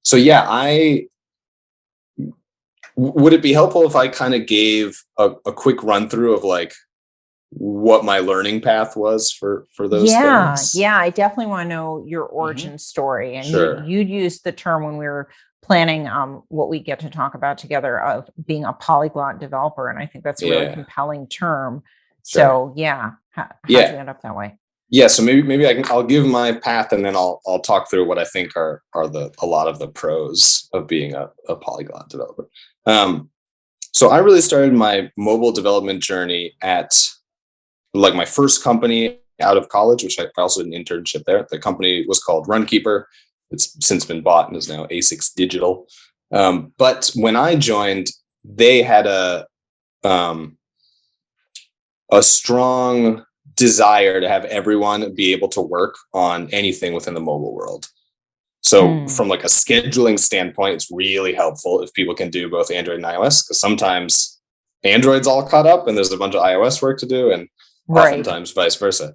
So yeah, would it be helpful if I kind of gave a quick run through of like what my learning path was for those things? Yeah, I definitely want to know your origin story. And sure. You'd used the term when we were planning what we get to talk about together of being a polyglot developer. And I think that's a really compelling term. Sure. So how'd you end up that way? Yeah, so maybe I'll give my path, and then I'll talk through what I think are a lot of the pros of being a polyglot developer. So I really started my mobile development journey at like my first company out of college, which I also did an internship there. The company was called Runkeeper. It's since been bought and is now E06 Digital. But when I joined, they had a strong desire to have everyone be able to work on anything within the mobile world. So from like a scheduling standpoint, it's really helpful if people can do both Android and iOS, because sometimes Android's all caught up and there's a bunch of iOS work to do, and oftentimes vice versa.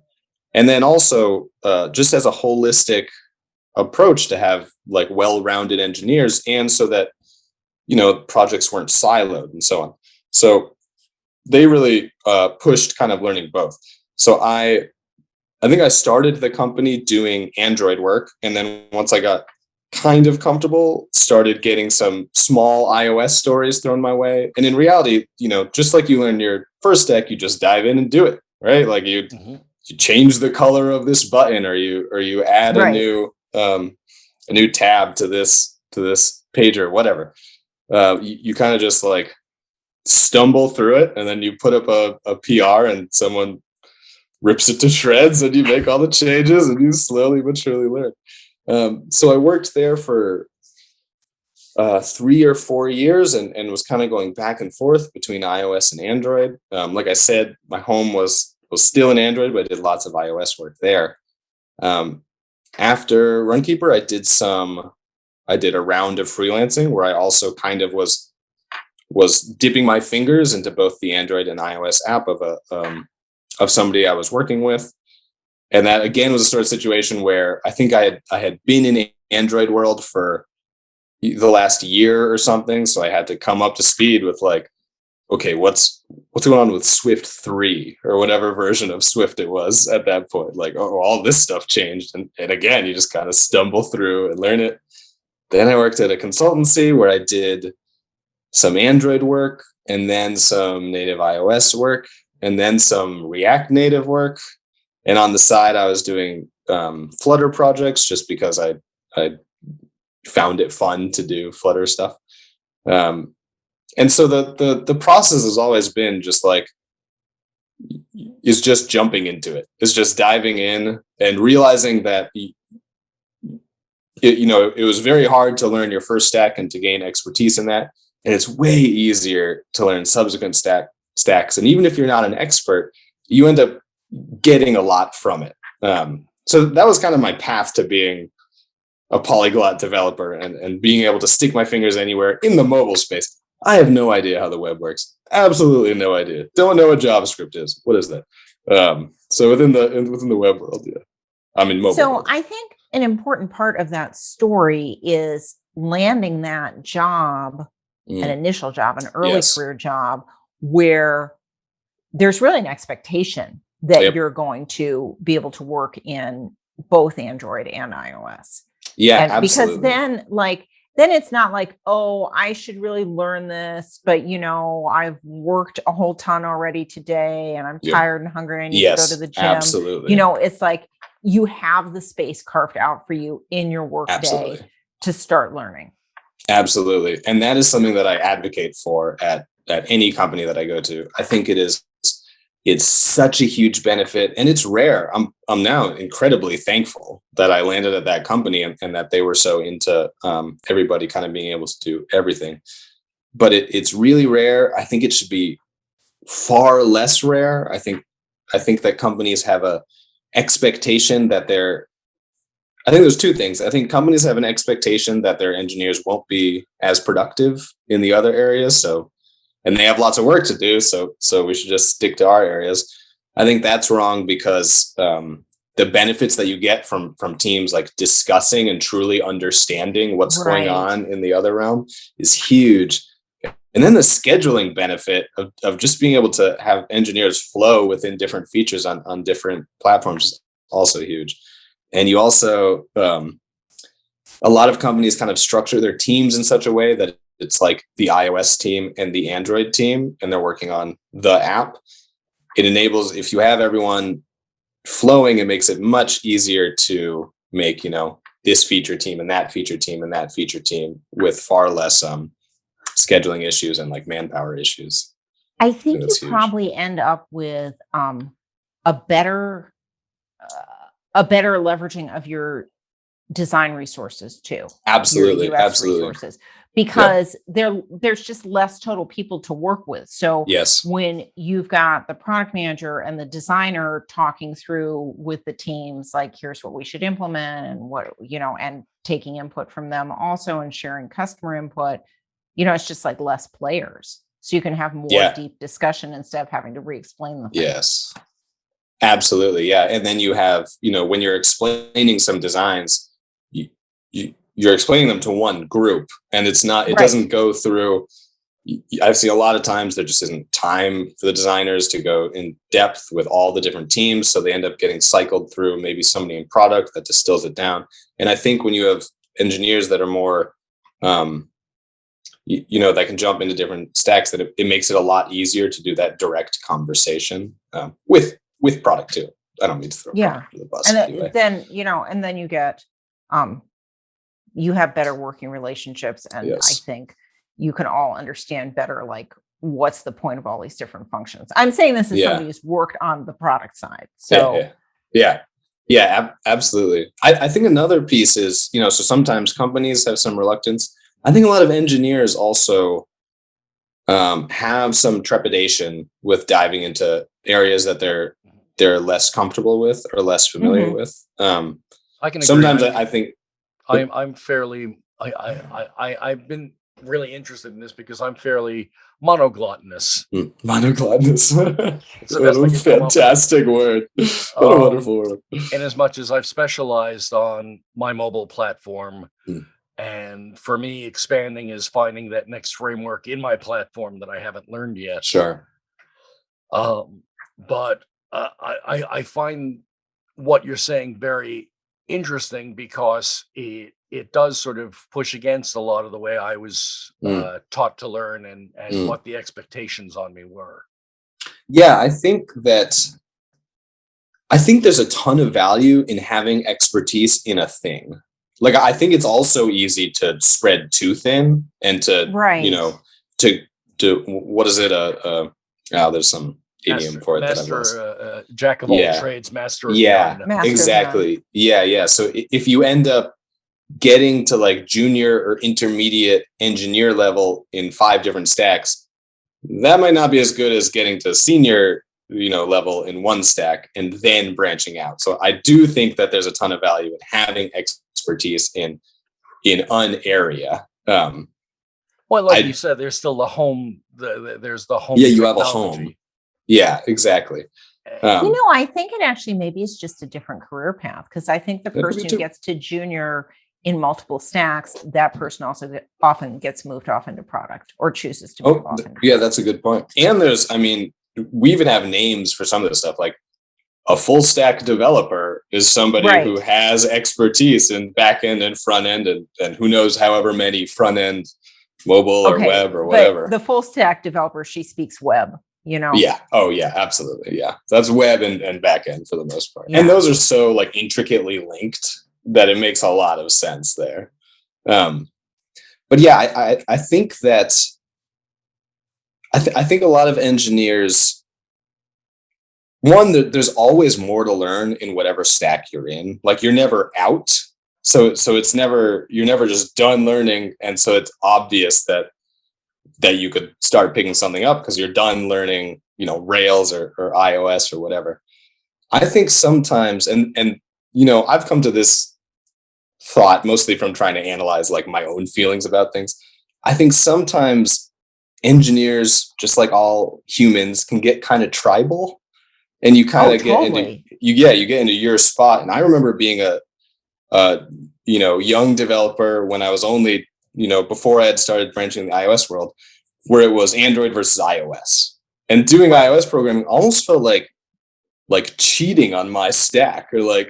And then also just as a holistic approach to have like well-rounded engineers, and so that, you know, projects weren't siloed and so on. So they really pushed kind of learning both. So I think I started the company doing Android work, and then once I got kind of comfortable, started getting some small iOS stories thrown my way. And in reality, you know, just like you learn your first deck, you just dive in and do it, right? Like you change the color of this button, or you add a new tab to this page or whatever. You kind of just like stumble through it, and then you put up a PR and someone rips it to shreds, and you make all the changes, and you slowly but surely learn. So I worked there for 3 or 4 years, and was kind of going back and forth between iOS and Android. Like I said, my home was still in Android, but I did lots of iOS work there. After Runkeeper, I did a round of freelancing where I also kind of was dipping my fingers into both the Android and iOS app of somebody I was working with. And that again was a sort of situation where I think I had been in Android world for the last year or something. So I had to come up to speed with like, okay, what's going on with Swift 3 or whatever version of Swift it was at that point? Like, oh, all this stuff changed. And again, you just kind of stumble through and learn it. Then I worked at a consultancy where I did some Android work, and then some native iOS work, and then some React Native work. And on the side, I was doing Flutter projects just because I found it fun to do Flutter stuff. And so the process has always been just like, is just jumping into it. It's just diving in and realizing that, it was very hard to learn your first stack and to gain expertise in that. And it's way easier to learn subsequent stacks. And even if you're not an expert, you end up getting a lot from it. So that was kind of my path to being a polyglot developer and being able to stick my fingers anywhere in the mobile space. I have no idea how the web works. Absolutely no idea. Don't know what JavaScript is. What is that? So within the web world, yeah. I'm in mobile. So world. I think an important part of that story is landing that job, an initial job, an early career job, where there's really an expectation that you're going to be able to work in both Android and iOS. Yeah, and absolutely. Because then it's not like, oh, I should really learn this, but I've worked a whole ton already today and I'm tired and hungry. I need to go to the gym. Absolutely. It's like you have the space carved out for you in your work day to start learning. Absolutely. And that is something that I advocate for at any company that I go to. I think it's such a huge benefit, and it's rare. I'm now incredibly thankful that I landed at that company and that they were so into everybody kind of being able to do everything. But it's really rare. I think it should be far less rare. I think that companies have a expectation that I think there's two things. I think companies have an expectation that their engineers won't be as productive in the other areas. And they have lots of work to do. So we should just stick to our areas. I think that's wrong, because the benefits that you get from teams like discussing and truly understanding what's going on in the other realm is huge. And then the scheduling benefit of just being able to have engineers flow within different features on different platforms is also huge. And you also, a lot of companies kind of structure their teams in such a way that it's like the iOS team and the Android team, and they're working on the app. It enables, if you have everyone flowing, it makes it much easier to make, this feature team and that feature team and that feature team with far less scheduling issues and like manpower issues. I think you That's huge. probably end up with a better leveraging of your design resources too. Absolutely, your UX absolutely. resources, because there's just less total people to work with. So Yes, when you've got the product manager and the designer talking through with the teams, like here's what we should implement and what, and taking input from them also and sharing customer input, it's just like less players. So you can have more deep discussion instead of having to re-explain the thing. Yes, absolutely. Yeah. And then you have, when you're explaining some designs, you're explaining them to one group, and it doesn't go through. I've seen a lot of times there just isn't time for the designers to go in depth with all the different teams. So they end up getting cycled through maybe somebody in product that distills it down. And I think when you have engineers that are more, that can jump into different stacks, that it makes it a lot easier to do that direct conversation with product too. I don't mean to throw product under the bus. And then you get, you have better working relationships. And I think you can all understand better, like, what's the point of all these different functions? I'm saying this as somebody who's worked on the product side. So absolutely. I think another piece is, so sometimes companies have some reluctance. I think a lot of engineers also have some trepidation with diving into areas that they're less comfortable with or less familiar with. I can agree. Sometimes I think I'm fairly. I've been really interested in this because I'm fairly monoglottinous. Monoglottinous. It's the best What a fantastic word. What a wonderful word. In as much as I've specialized on my mobile platform. And for me, expanding is finding that next framework in my platform that I haven't learned yet. Sure. But I find what you're saying very interesting, because it does sort of push against a lot of the way I was taught to learn and what the expectations on me were. Yeah, I think there's a ton of value in having expertise in a thing. Like, I think it's also easy to spread too thin and to, to what is it? There's some idiom for it. Jack of all trades, master of none. Exactly. Yeah. So if you end up getting to like junior or intermediate engineer level in 5 different stacks, that might not be as good as getting to senior, level in 1 stack and then branching out. So I do think that there's a ton of value in having expertise in an area. You said, there's still the home. There's the home. Yeah, you have a home. Yeah, exactly. I think it actually maybe is just a different career path, because I think the person who gets to junior in multiple stacks, that person also often gets moved off into product or chooses to move off. That's a good point. And we even have names for some of this stuff, like a full stack developer is somebody who has expertise in back end and front end and who knows however many front end, mobile or web or whatever. But the full stack developer, she speaks web, Yeah. Oh yeah, absolutely. Yeah. That's web and back end for the most part. Yeah. And those are so like intricately linked that it makes a lot of sense there. But yeah, I think that I think a lot of engineers, there's always more to learn in whatever stack you're in. Like, you're never out. So it's you're never just done learning. And so it's obvious that you could start picking something up because you're done learning, Rails or iOS or whatever. I think sometimes, and I've come to this thought mostly from trying to analyze like my own feelings about things. I think sometimes engineers, just like all humans, can get kind of tribal, and you kind of get into you get into your spot. And I remember being a young developer when I was only, before I had started branching the iOS world, where it was Android versus iOS, and doing iOS programming almost felt like cheating on my stack or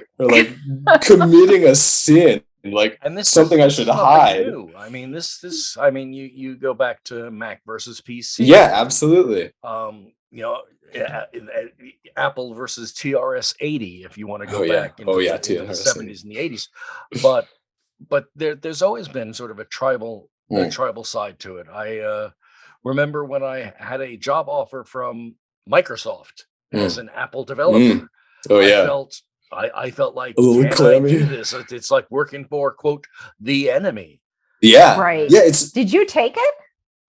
committing a sin. And this something I should hide. New. I mean, you go back to Mac versus PC. Yeah, absolutely. Apple versus TRS-80, if you want to go Yeah. back into, into the 70s and the 80s. But there's always been sort of a tribal side to it. I remember when I had a job offer from Microsoft as an Apple developer. I felt like, can I do this? It's like working for, quote, the enemy. Yeah. Right. Yeah. Did you take it?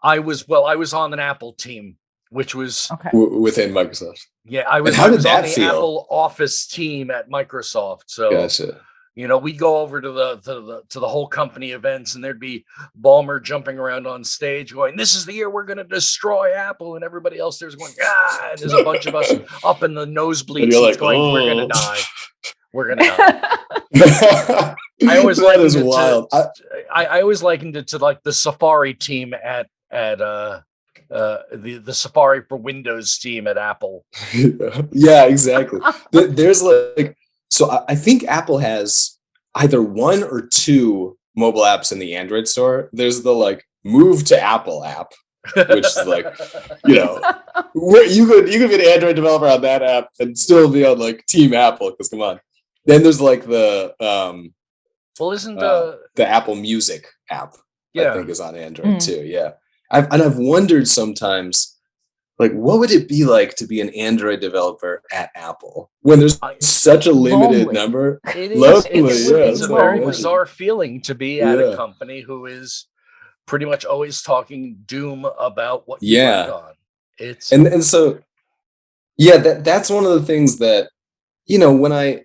I was on an Apple team, which was within Microsoft. Yeah, I was. And how did that on the feel? Apple Office team at Microsoft. So, gotcha. We'd go over to the whole company events, and there'd be Ballmer jumping around on stage, going, "This is the year we're going to destroy Apple," and everybody else there's going, "Ah!" And there's a bunch of us up in the nosebleed seats going, "We're going to die. We're going to die." I always likened it wild. I always likened it to like the Safari team at the Safari for Windows team at Apple. Yeah, exactly. There's so I think Apple has either 1 or 2 mobile apps in the Android store. There's the Move to Apple app, which is where you could be an Android developer on that app and still be on Team Apple, because come on. Then there's the isn't the Apple Music app, I think, is on Android too. Yeah. I've wondered sometimes, what would it be like to be an Android developer at Apple when there's such a limited number? It is. It's a very bizarre feeling to be at a company who is pretty much always talking doom about what you work on. It's and so that's one of the things that when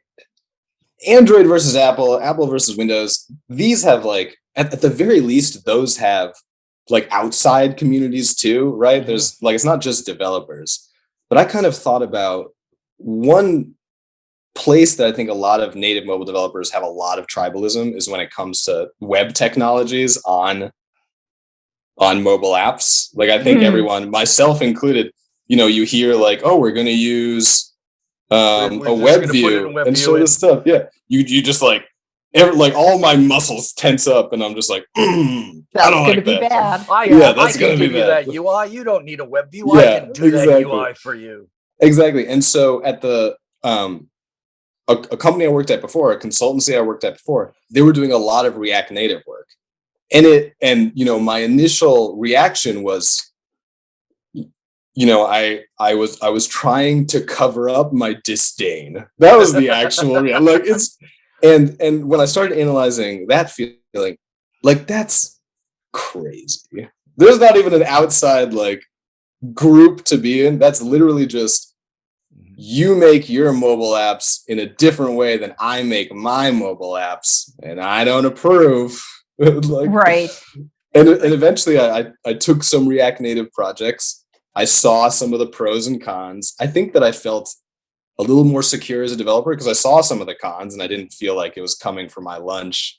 Android versus Apple, Apple versus Windows, these have at the very least those have outside communities too, right? Mm-hmm. There's it's not just developers, but I kind of thought about one place that I think a lot of native mobile developers have a lot of tribalism is when it comes to web technologies on mobile apps. I think everyone, myself included, you hear oh, we're going to use a web view and show this stuff. Yeah. You just all my muscles tense up, and I'm just I don't like that. Bad. That's going to be bad. That UI, you don't need a web view. I can do that UI for you. Exactly. And so at the a company I worked at before, a consultancy I worked at before, they were doing a lot of React Native work, and my initial reaction was, I was trying to cover up my disdain. That was the actual And when I started analyzing that feeling, that's crazy. There's not even an outside group to be in. That's literally just you make your mobile apps in a different way than I make my mobile apps, and I don't approve. Right. And eventually I took some React Native projects. I saw some of the pros and cons. I think that I felt a little more secure as a developer because I saw some of the cons and I didn't feel like it was coming for my lunch.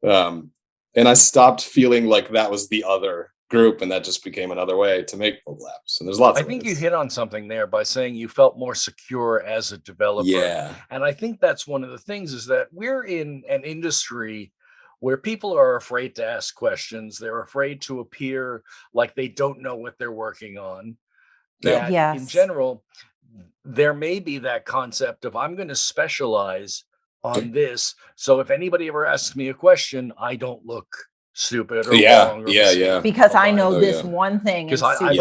And I stopped feeling like that was the other group, and that just became another way to make mobile apps. And there's lots of I think you hit on something there by saying you felt more secure as a developer. Yeah. And I think that's one of the things is that we're in an industry where people are afraid to ask questions. They're afraid to appear like they don't know what they're working on. That in general, there may be that concept of I'm going to specialize on this. So if anybody ever asks me a question, I don't look stupid or wrong. Or because I know this one thing. Because I've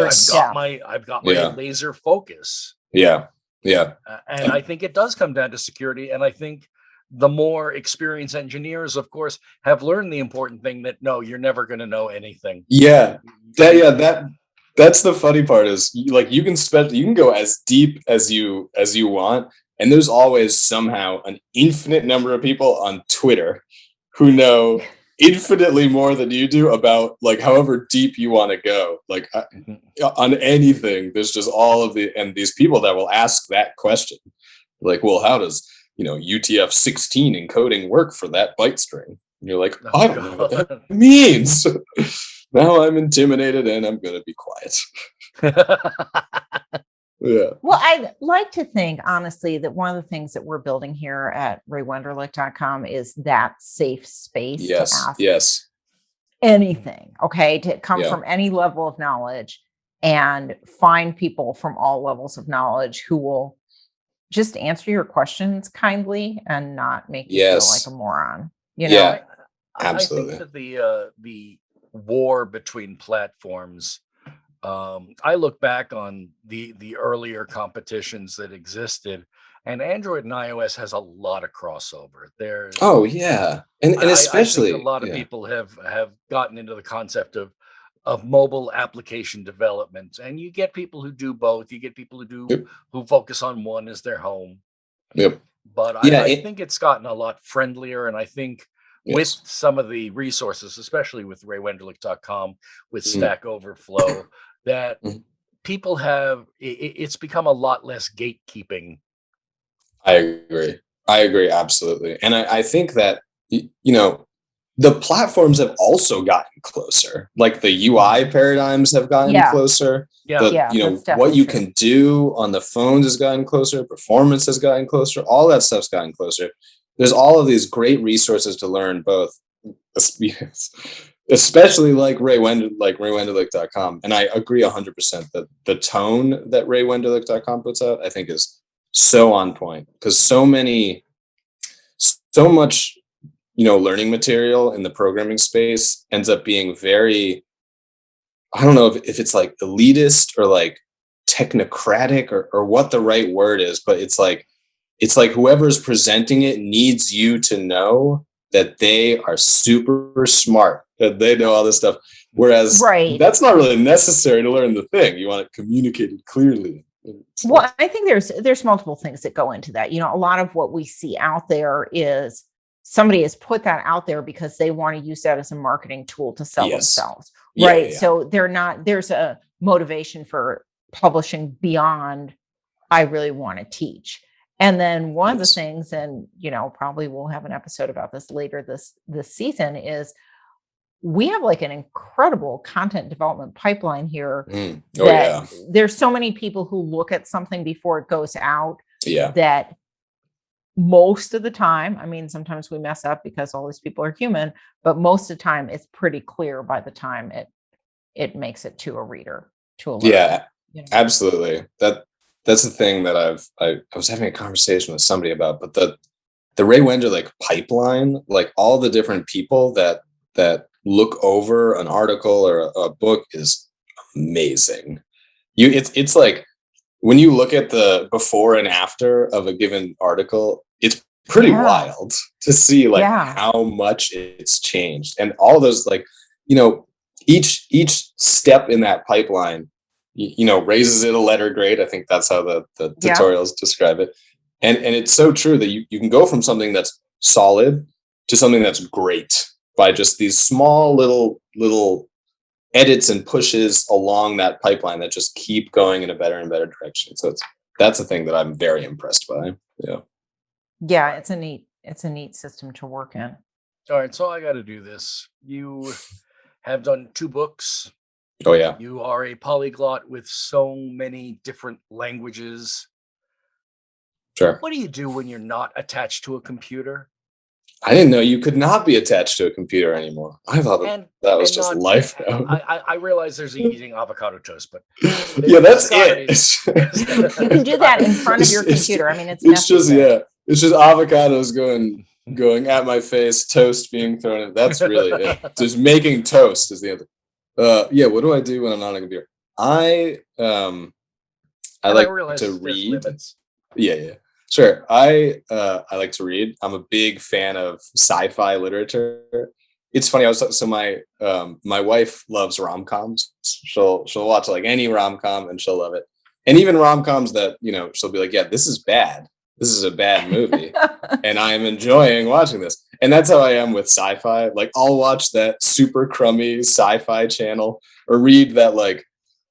got my laser focus. Yeah. And I think it does come down to security. And I think the more experienced engineers, of course, have learned the important thing that no, you're never going to know anything. Yeah. That's the funny part is you can go as deep as you want, and there's always somehow an infinite number of people on Twitter who know infinitely more than you do about however deep you want to go on anything. There's just all of these people that will ask that question, well, how does UTF-16 encoding work for that byte string? And you're I don't know what that means. Now I'm intimidated and I'm going to be quiet. Yeah. Well, I'd like to think, honestly, that one of the things that we're building here at RayWenderlich.com is that safe space to ask anything, to come from any level of knowledge. and find people from all levels of knowledge who will just answer your questions kindly and not make you feel like a moron. You know? Yeah, I absolutely. think that the war between platforms, I look back on the earlier competitions that existed, and Android and iOS has a lot of crossover. There's Oh yeah, and I think a especially lot of people have gotten into the concept of mobile application development, and you get people who do both. You get people Yep. who focus on one as their home. Yep. But Yeah, I think it's gotten a lot friendlier, and I think with yes. some of the resources, especially with RayWenderlich.com, with Mm. Stack Overflow, that Mhm. people have it's become a lot less gatekeeping. I agree absolutely, and I think that the platforms have also gotten closer. Like the UI paradigms have gotten Yeah. closer. Yeah. Yeah, that's What definitely you true. can do on the phones has gotten closer. Performance has gotten closer. All that stuff's gotten closer. There's all of these great resources to learn both, especially like RayWenderlich.com. And I agree 100% that the tone that RayWenderlich.com puts out, I think, is so on point, because so much learning material in the programming space ends up being very, I don't know if it's like elitist or like technocratic or what the right word is, but it's like whoever's presenting it needs you to know that they are super smart, that they know all this stuff. Whereas Right. that's not really necessary to learn the thing. You want it communicated clearly. Well, I think there's multiple things that go into that. A lot of what we see out there is somebody has put that out there because they want to use that as a marketing tool to sell Yes. themselves. Yeah, Right. yeah. So there's a motivation for publishing beyond I really want to teach. And then one of the Yes. things, and probably we'll have an episode about this later this season, is we have like an incredible content development pipeline here. Oh, that yeah. There's so many people who look at something before it goes out. Yeah. That most of the time, I mean, sometimes we mess up because all these people are human, but most of the time it's pretty clear by the time it makes it to a reader, to a learner. Yeah, absolutely. That's the thing that I was having a conversation with somebody about, but the Ray Wenderlich pipeline, like all the different people that look over an article or a book, is amazing. It's like when you look at the before and after of a given article, it's pretty wild to see like how much it's changed, and all those each step in that pipeline raises it a letter grade. I think that's how the tutorials describe it. And it's so true that you can go from something that's solid to something that's great by just these small little edits and pushes along that pipeline that just keep going in a better and better direction. So that's a thing that I'm very impressed by. Yeah, it's a neat system to work in. All right, so I got to do this. You have done 2 books. Oh yeah. You are a polyglot with so many different languages. Sure. What do you do when you're not attached to a computer? I didn't know you could not be attached to a computer anymore. I thought that was just life. I realize there's eating avocado toast, but yeah, that's it. You can do that in front of your computer. I mean, it's just it's just avocados going at my face, toast being thrown in. That's really it. Just making toast is the answer. Yeah, what do I do when I'm not on a computer? I like to read. Yeah. Sure. I like to read. I'm a big fan of sci-fi literature. It's funny. My wife loves rom-coms. She'll watch like any rom-com and she'll love it. And even rom-coms that, she'll be like, yeah, this is bad. This is a bad movie. And I am enjoying watching this. And that's how I am with sci-fi. Like I'll watch that super crummy sci-fi channel or read that like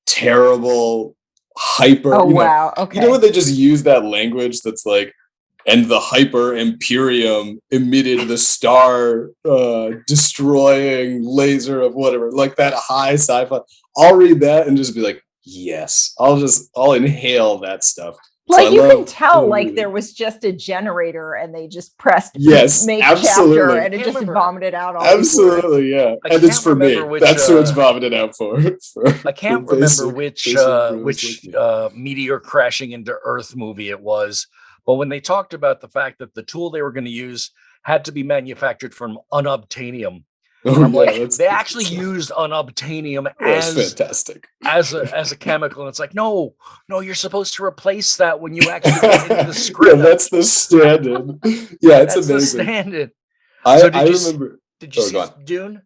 terrible hyper. Wow. Okay. When they just use that language that's like, and the hyper Imperium emitted the star destroying laser of whatever, like that high sci-fi. I'll read that and just be like, yes, I'll inhale that stuff. Like you can tell, like there was just a generator and they just pressed make absolutely. chapter and it just vomited out all absolutely, yeah. And it's for me. That's what it's vomited out for. I can't remember which meteor crashing into Earth movie it was, but when they talked about the fact that the tool they were going to use had to be manufactured from unobtainium. I'm like, they actually used unobtainium as fantastic as a chemical, and it's like, no, you're supposed to replace that when you actually get into the script. Yeah, that's the standard. Yeah, it's amazing. The standard. I remember. Did you see Dune?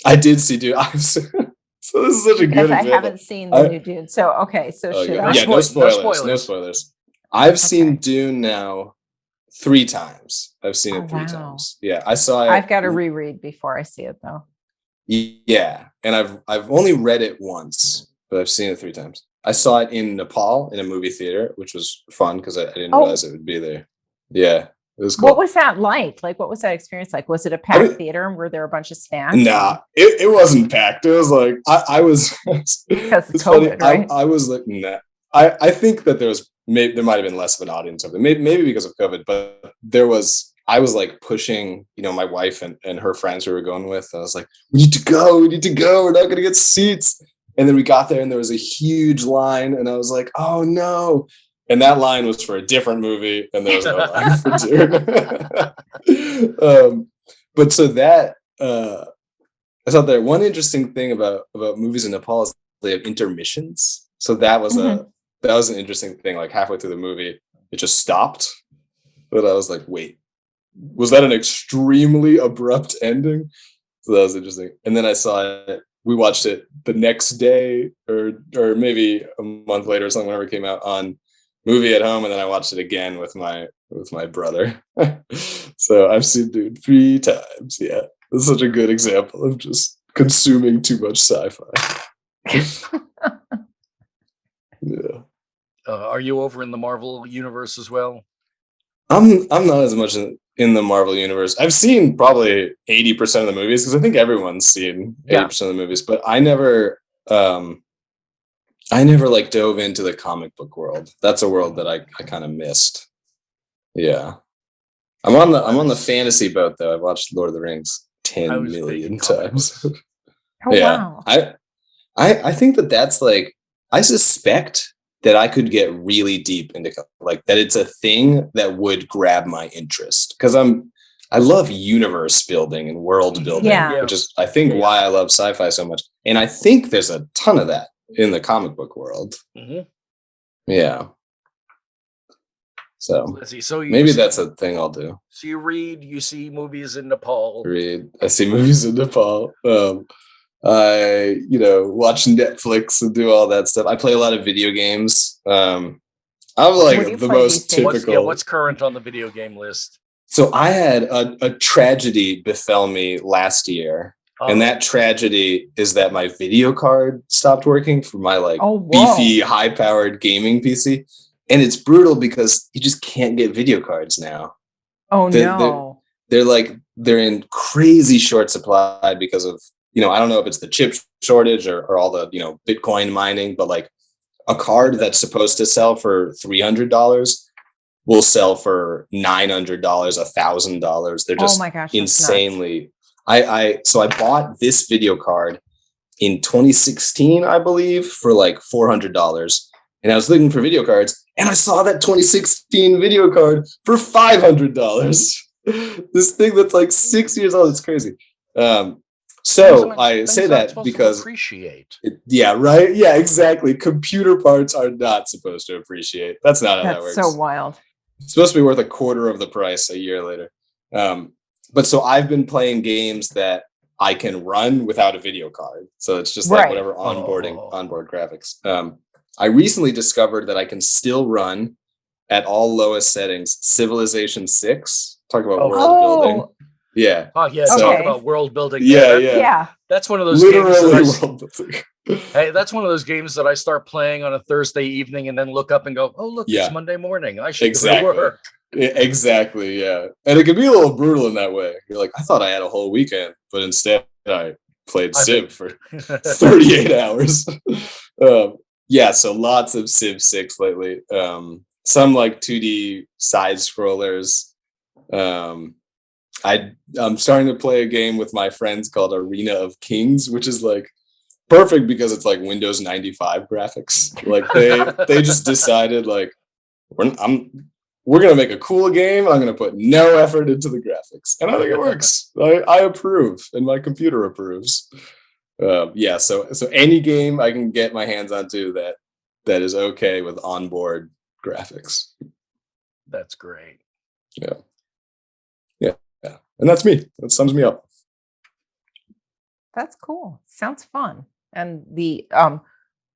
I did see Dune. So this is such a good example. I haven't seen the new Dune. So okay, so no spoilers. I've seen Dune now 3 times. I've seen it 3 times. Yeah, I saw it. I've got to reread before I see it though. Yeah, and I've only read it once, but I've seen it 3 times. I saw it in Nepal in a movie theater, which was fun because I didn't realize it would be there. Yeah, it was cool. What was that like? Like, what was that experience like? Was it a packed theater? And were there a bunch of stands? Nah, it wasn't packed. It was like I was because of COVID, right? I was like, nah. I think that there might have been less of an audience of it, maybe because of COVID, but I was like pushing, my wife and her friends who we were going with. I was like, we need to go. We're not going to get seats. And then we got there and there was a huge line and I was like, oh no. And that line was for a different movie and there was no line for Dune. But so that, I thought that one interesting thing about movies in Nepal is they have intermissions. So that was that was an interesting thing. Like halfway through the movie, it just stopped. But I was like, wait, was that an extremely abrupt ending? So that was interesting. And then I saw it. We watched it the next day or maybe a month later or something, whenever it came out on Movie at Home. And then I watched it again with my brother. So I've seen Dune 3 times. Yeah. That's such a good example of just consuming too much sci-fi. Yeah. Are you over in the Marvel universe as well? I'm not as much in the Marvel universe. I've seen probably 80% of the movies because I think everyone's seen 80% of the movies, but I never like dove into the comic book world. That's a world that I kind of missed. Yeah. I'm on the fantasy boat though. I've watched Lord of the Rings 10 million times. Wow. I think that's like, I suspect that I could get really deep into like that. It's a thing that would grab my interest because I love universe building and world building, which is I think why I love sci-fi so much. And I think there's a ton of that in the comic book world. Mm-hmm. Yeah. So maybe that's a thing I'll do. So you read, you see movies in Nepal. I see movies in Nepal. I watch Netflix and do all that stuff. I play a lot of video games. I'm like the most typical. What's current on the video game list? So I had a tragedy befell me last year. And that tragedy is that my video card stopped working for my beefy, high-powered gaming PC. And it's brutal because you just can't get video cards now. Oh, no. They're in crazy short supply because of, I don't know if it's the chip shortage or all the, Bitcoin mining, but like a card that's supposed to sell for $300 will sell for $900, $1,000. They're just insanely. So I bought this video card in 2016, I believe, for like $400. And I was looking for video cards and I saw that 2016 video card for $500. This thing that's like 6 years old. It's crazy. So I say that because appreciate. Yeah, right. Yeah, exactly. Computer parts are not supposed to appreciate. That's not how that works. That's so wild. It's supposed to be worth a quarter of the price a year later. But so I've been playing games that I can run without a video card. So it's just like whatever onboard graphics. I recently discovered that I can still run at all lowest settings Civilization 6. Talk about world building. Yeah. Oh yeah. Talk about world building. Yeah. That's one of those games. Hey, that's one of those games that I start playing on a Thursday evening and then look up and go, "Oh, look, it's Monday morning. I should go to work." Exactly. Yeah. And it can be a little brutal in that way. You're like, I thought I had a whole weekend, but instead I played Civ for 38 hours. So lots of Civ 6 lately. some like 2D side scrollers. I'm starting to play a game with my friends called Arena of Kings, which is like perfect because it's like Windows 95 graphics. Like they just decided like we're gonna make a cool game. I'm gonna put no effort into the graphics, and I think it works. I approve, and my computer approves. Yeah, so any game I can get my hands onto that is okay with onboard graphics. That's great. Yeah, and that's me. That sums me up. That's cool. Sounds fun. And the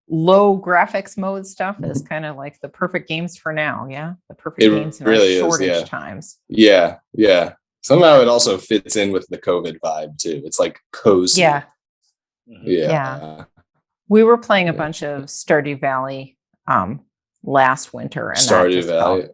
low graphics mode stuff is kind of like the perfect games for now. Yeah, the perfect games in really our shortage is, times. Yeah. Somehow it also fits in with the COVID vibe too. It's like cozy. Yeah. We were playing a bunch of Stardew Valley last winter, and Stardew Valley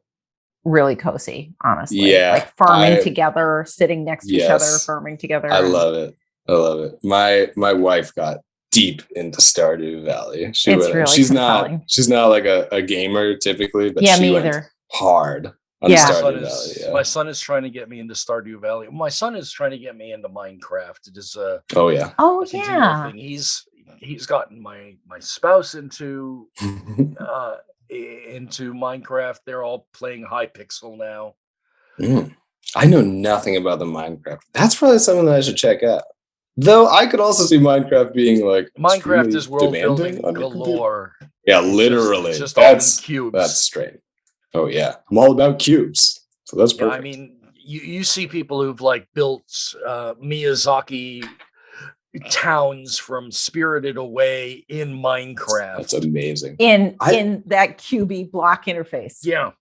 really cozy, honestly. Yeah, like farming together, sitting next to each other, farming together. I love it. My wife got deep into Stardew Valley. She's not like a gamer typically, but she went hard on Stardew Valley. My son is trying to get me into Stardew Valley. My son is trying to get me into Minecraft. It is thing. He's gotten my spouse into Minecraft. They're all playing Hypixel now. I know nothing about the Minecraft. That's probably something that I should check out. Though I could also see Minecraft being like Minecraft is world building galore. Yeah, literally. It's just all in cubes. That's straight. Oh yeah, I'm all about cubes. So that's perfect. I mean, you see people who've like built Miyazaki towns from Spirited Away in Minecraft. That's amazing. In that QB block interface. Yeah.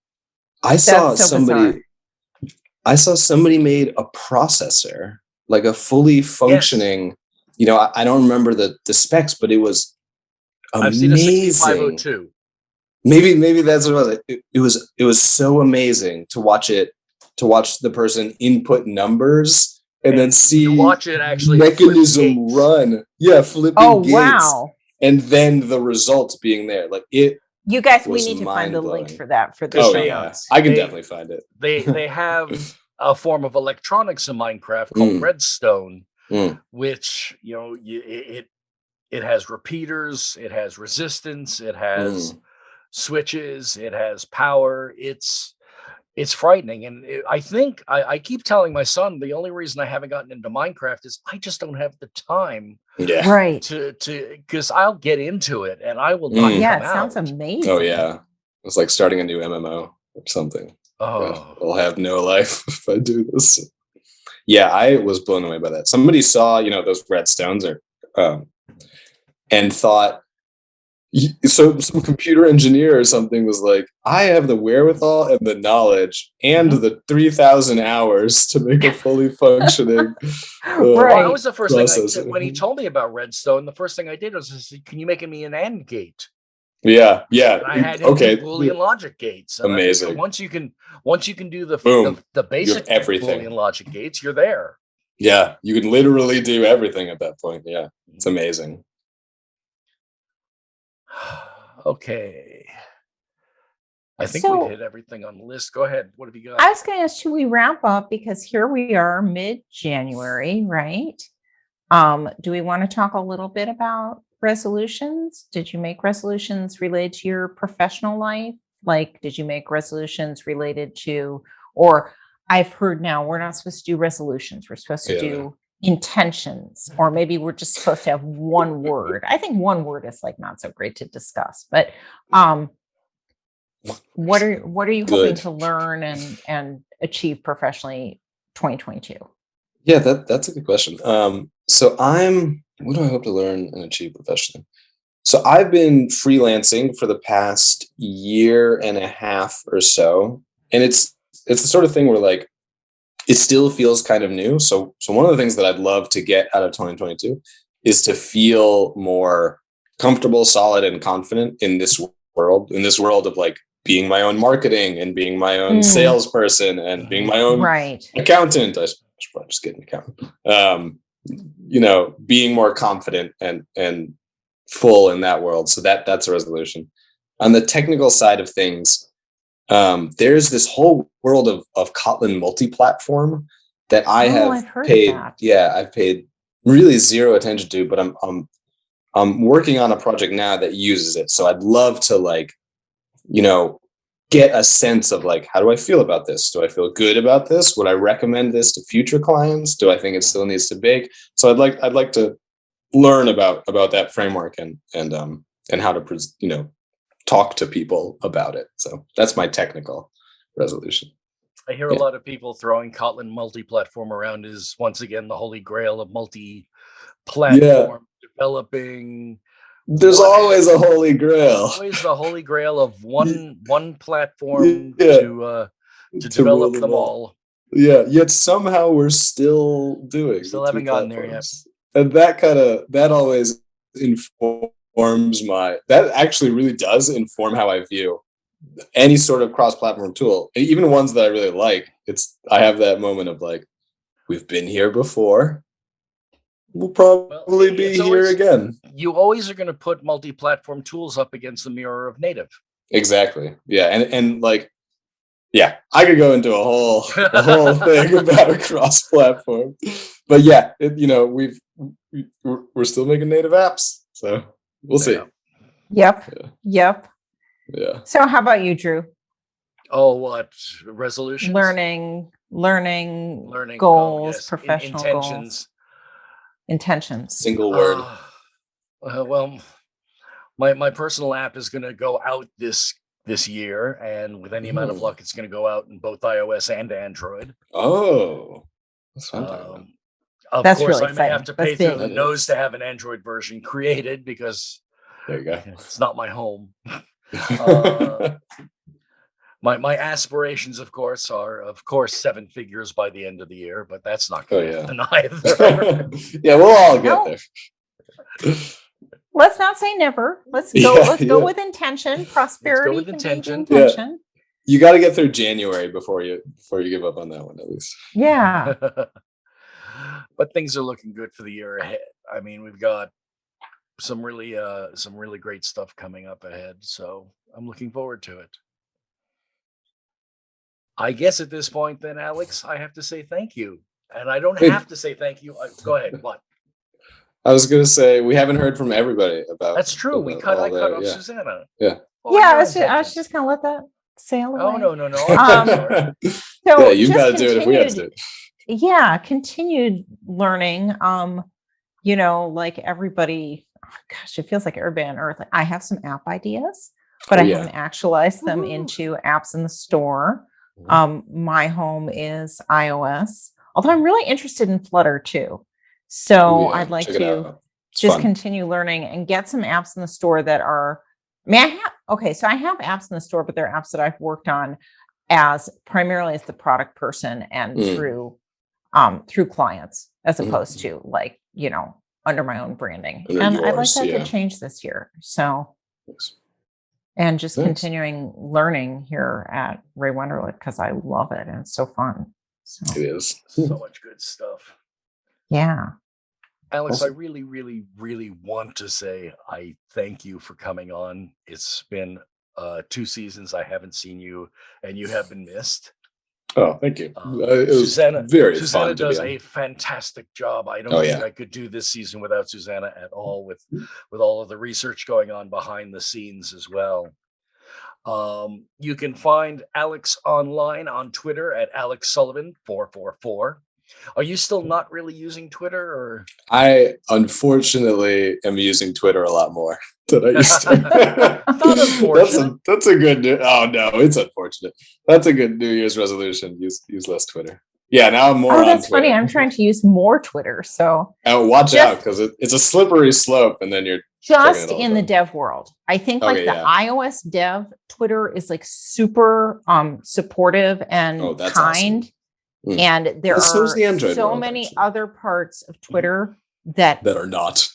I saw somebody made a processor, like a fully functioning, I don't remember the specs, but it was amazing. I've seen a 6502. Maybe that's what it was. It was so amazing to watch the person input numbers and then see watch it actually mechanism run. Yeah, flipping gates. Wow. And then the results being there. Like it. You guys, we need to find the link for that for the show notes. I can definitely find it. They have a form of electronics in Minecraft called redstone, which it has repeaters, it has resistance, it has switches, it has power. It's frightening, and I think I keep telling my son the only reason I haven't gotten into Minecraft is I just don't have the time. Yeah, right. To because I'll get into it and I will not. Yeah, it sounds amazing. Oh yeah, it's like starting a new MMO or something. Oh, I'll have no life if I do this. Yeah, I was blown away by that. Somebody saw those redstones and thought. So some computer engineer or something was like, I have the wherewithal and the knowledge and the 3,000 hours to make a fully functioning right. That was the first thing when he told me about redstone. The first thing I did was, can you make me an AND gate? Yeah. And I had Boolean logic gates. And amazing. Once you can do the basic Boolean logic gates, you're there. Yeah, you can literally do everything at that point. Yeah, it's amazing. Okay. I think we hit everything on the list. Go ahead. What have you got? I was going to ask, should we wrap up? Because here we are mid-January, right? Do we want to talk a little bit about resolutions? Did you make resolutions related to your professional life? Like, did you make resolutions related to, or I've heard now we're not supposed to do resolutions. We're supposed to do intentions, or maybe we're just supposed to have one word. I think one word is like not so great to discuss, but what are you hoping to learn and achieve professionally 2022? Yeah, that's a good question. So what do I hope to learn and achieve professionally? So I've been freelancing for the past year and a half or so, and it's the sort of thing where like it still feels kind of new. So one of the things that I'd love to get out of 2022 is to feel more comfortable, solid, and confident in this world of like being my own marketing and being my own salesperson and being my own accountant. I should probably just get an accountant. Being more confident and full in that world. So that's a resolution. On the technical side of things, there's this whole world of Kotlin multi-platform that I have I've heard of paid. that. Yeah, I've paid really zero attention to, but I'm working on a project now that uses it. So I'd love to like, get a sense of like, how do I feel about this? Do I feel good about this? Would I recommend this to future clients? Do I think it still needs to bake? So I'd like to learn about that framework and how to talk to people about it. So that's my technical resolution. I hear a lot of people throwing Kotlin multi-platform around as once again the holy grail of multi-platform developing. There's always a holy grail. Always the holy grail of one platform to develop them all. Yeah, yet somehow we're still haven't gotten there yet. And that always informs that actually really does inform how I view any sort of cross-platform tool, even ones that I really like. I have that moment of like, we've been here before. We'll probably be here again. You always are going to put multi-platform tools up against the mirror of native. Exactly. Yeah, and like, yeah, I could go into a whole thing about a cross-platform, but yeah, we're still making native apps, so we'll see. Yep. Yeah. So, how about you, Dru? Oh, what resolutions? Learning goals, professional intentions. Intentions. Single word. Well, my personal app is going to go out this year, and with any amount of luck, it's going to go out in both iOS and Android. Oh, that's fun. Of that's course, really I may have to pay through the nose to have an Android version created because there you go. It's not my home. My aspirations, of course, are 7 figures by the end of the year, but that's not going to happen either. Yeah, we'll all get there. Let's not say never. Let's go with intention. Prosperity with intention. Yeah. You got to get through January before you give up on that one, at least. Yeah. But things are looking good for the year ahead. I mean, we've got some really great stuff coming up ahead, so I'm looking forward to it. I guess at this point, then, Alex, I have to say thank you. And I don't have to say thank you. Go ahead. What? I was going to say, we haven't heard from everybody about. That's true. I cut off Susannah. Yeah. I was just going to let that sail away. Oh, no. So you've got to do it if we have to do it. Yeah. Continued learning. Like everybody, gosh, it feels like everybody on earth. Like, I have some app ideas, but I haven't actualized them into apps in the store. My home is iOS, although I'm really interested in Flutter too. So I'd like to just continue learning and get some apps in the store that are, so I have apps in the store, but they're apps that I've worked on primarily as the product person and through clients, as opposed to like, under my own branding. And I'd like that to change this year. So and just continuing learning here at Ray Wenderlich because I love it and it's so fun. So. It is. So much good stuff. Yeah. Alex, I really, really, really want to say I thank you for coming on. It's been 2 seasons I haven't seen you, and you have been missed. Oh, thank you. It was Susannah does a fantastic job. I don't think I could do this season without Susannah at all, with all of the research going on behind the scenes as well. You can find Alex online on Twitter at Alex Sullivan 444. Are you still not really using Twitter, or? I unfortunately am using Twitter a lot more than I used to. Not unfortunate. That's a good. Oh no, it's unfortunate. That's a good New Year's resolution. Use less Twitter. Yeah, now I'm more. Oh, that's on Twitter. Funny. I'm trying to use more Twitter. So watch out, because it's a slippery slope, and then you're just in the dev world. I think the iOS dev Twitter is like super supportive and kind. Awesome. And there are so many other parts of Twitter that are not.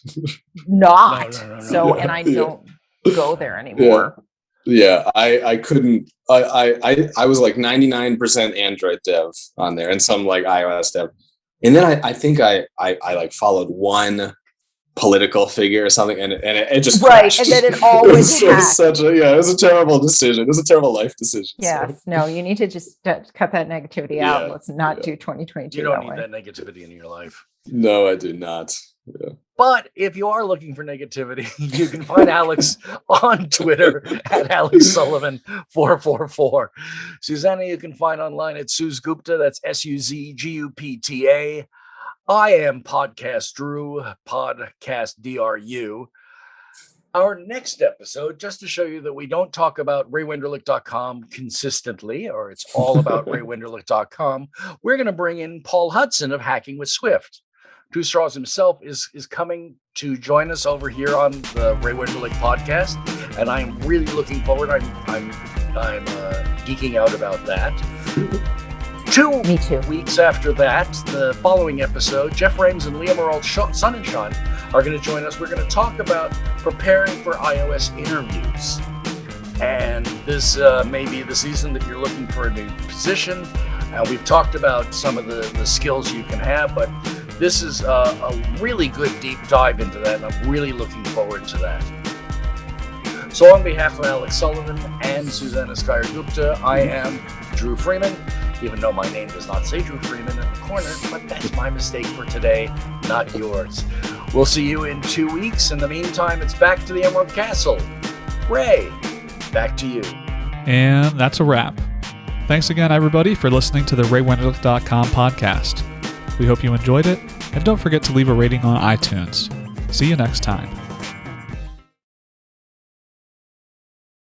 No. So, and I don't go there anymore. Yeah, I couldn't. I was like 99% Android dev on there, and some like iOS dev. And then I think I like followed one political figure or something, and it just right, crashed. and then it all went to heck. It was a terrible decision. It was a terrible life decision. Yes, so. No, you need to just cut that negativity out. Let's not do 2022. You don't need that negativity in your life. No, I do not. Yeah. But if you are looking for negativity, you can find Alex on Twitter at Alex Sullivan 444. Susannah, you can find online at Suz Gupta. That's SUZGUPTA. I am Podcast Dru, Podcast DRU. Our next episode, just to show you that we don't talk about RayWenderlich.com consistently, or it's all about RayWenderlich.com, we're going to bring in Paul Hudson of Hacking with Swift. Two Straws himself is coming to join us over here on the Ray Wenderlich podcast, and I'm really looking forward. I'm geeking out about that. 2 weeks after that, the following episode, Jeff Rames and Leah Moralt Sonnenschein are going to join us. We're going to talk about preparing for iOS interviews. And this may be the season that you're looking for a new position. And we've talked about some of the skills you can have, but this is a really good deep dive into that, and I'm really looking forward to that. So on behalf of Alex Sullivan and Susannah Gupta, I am Dru Freeman, even though my name does not say Dru Freeman in the corner, but that's my mistake for today, not yours. We'll see you in 2 weeks. In the meantime, it's back to the Emerald Castle. Ray, back to you. And that's a wrap. Thanks again, everybody, for listening to the RayWenderlich.com podcast. We hope you enjoyed it, and don't forget to leave a rating on iTunes. See you next time.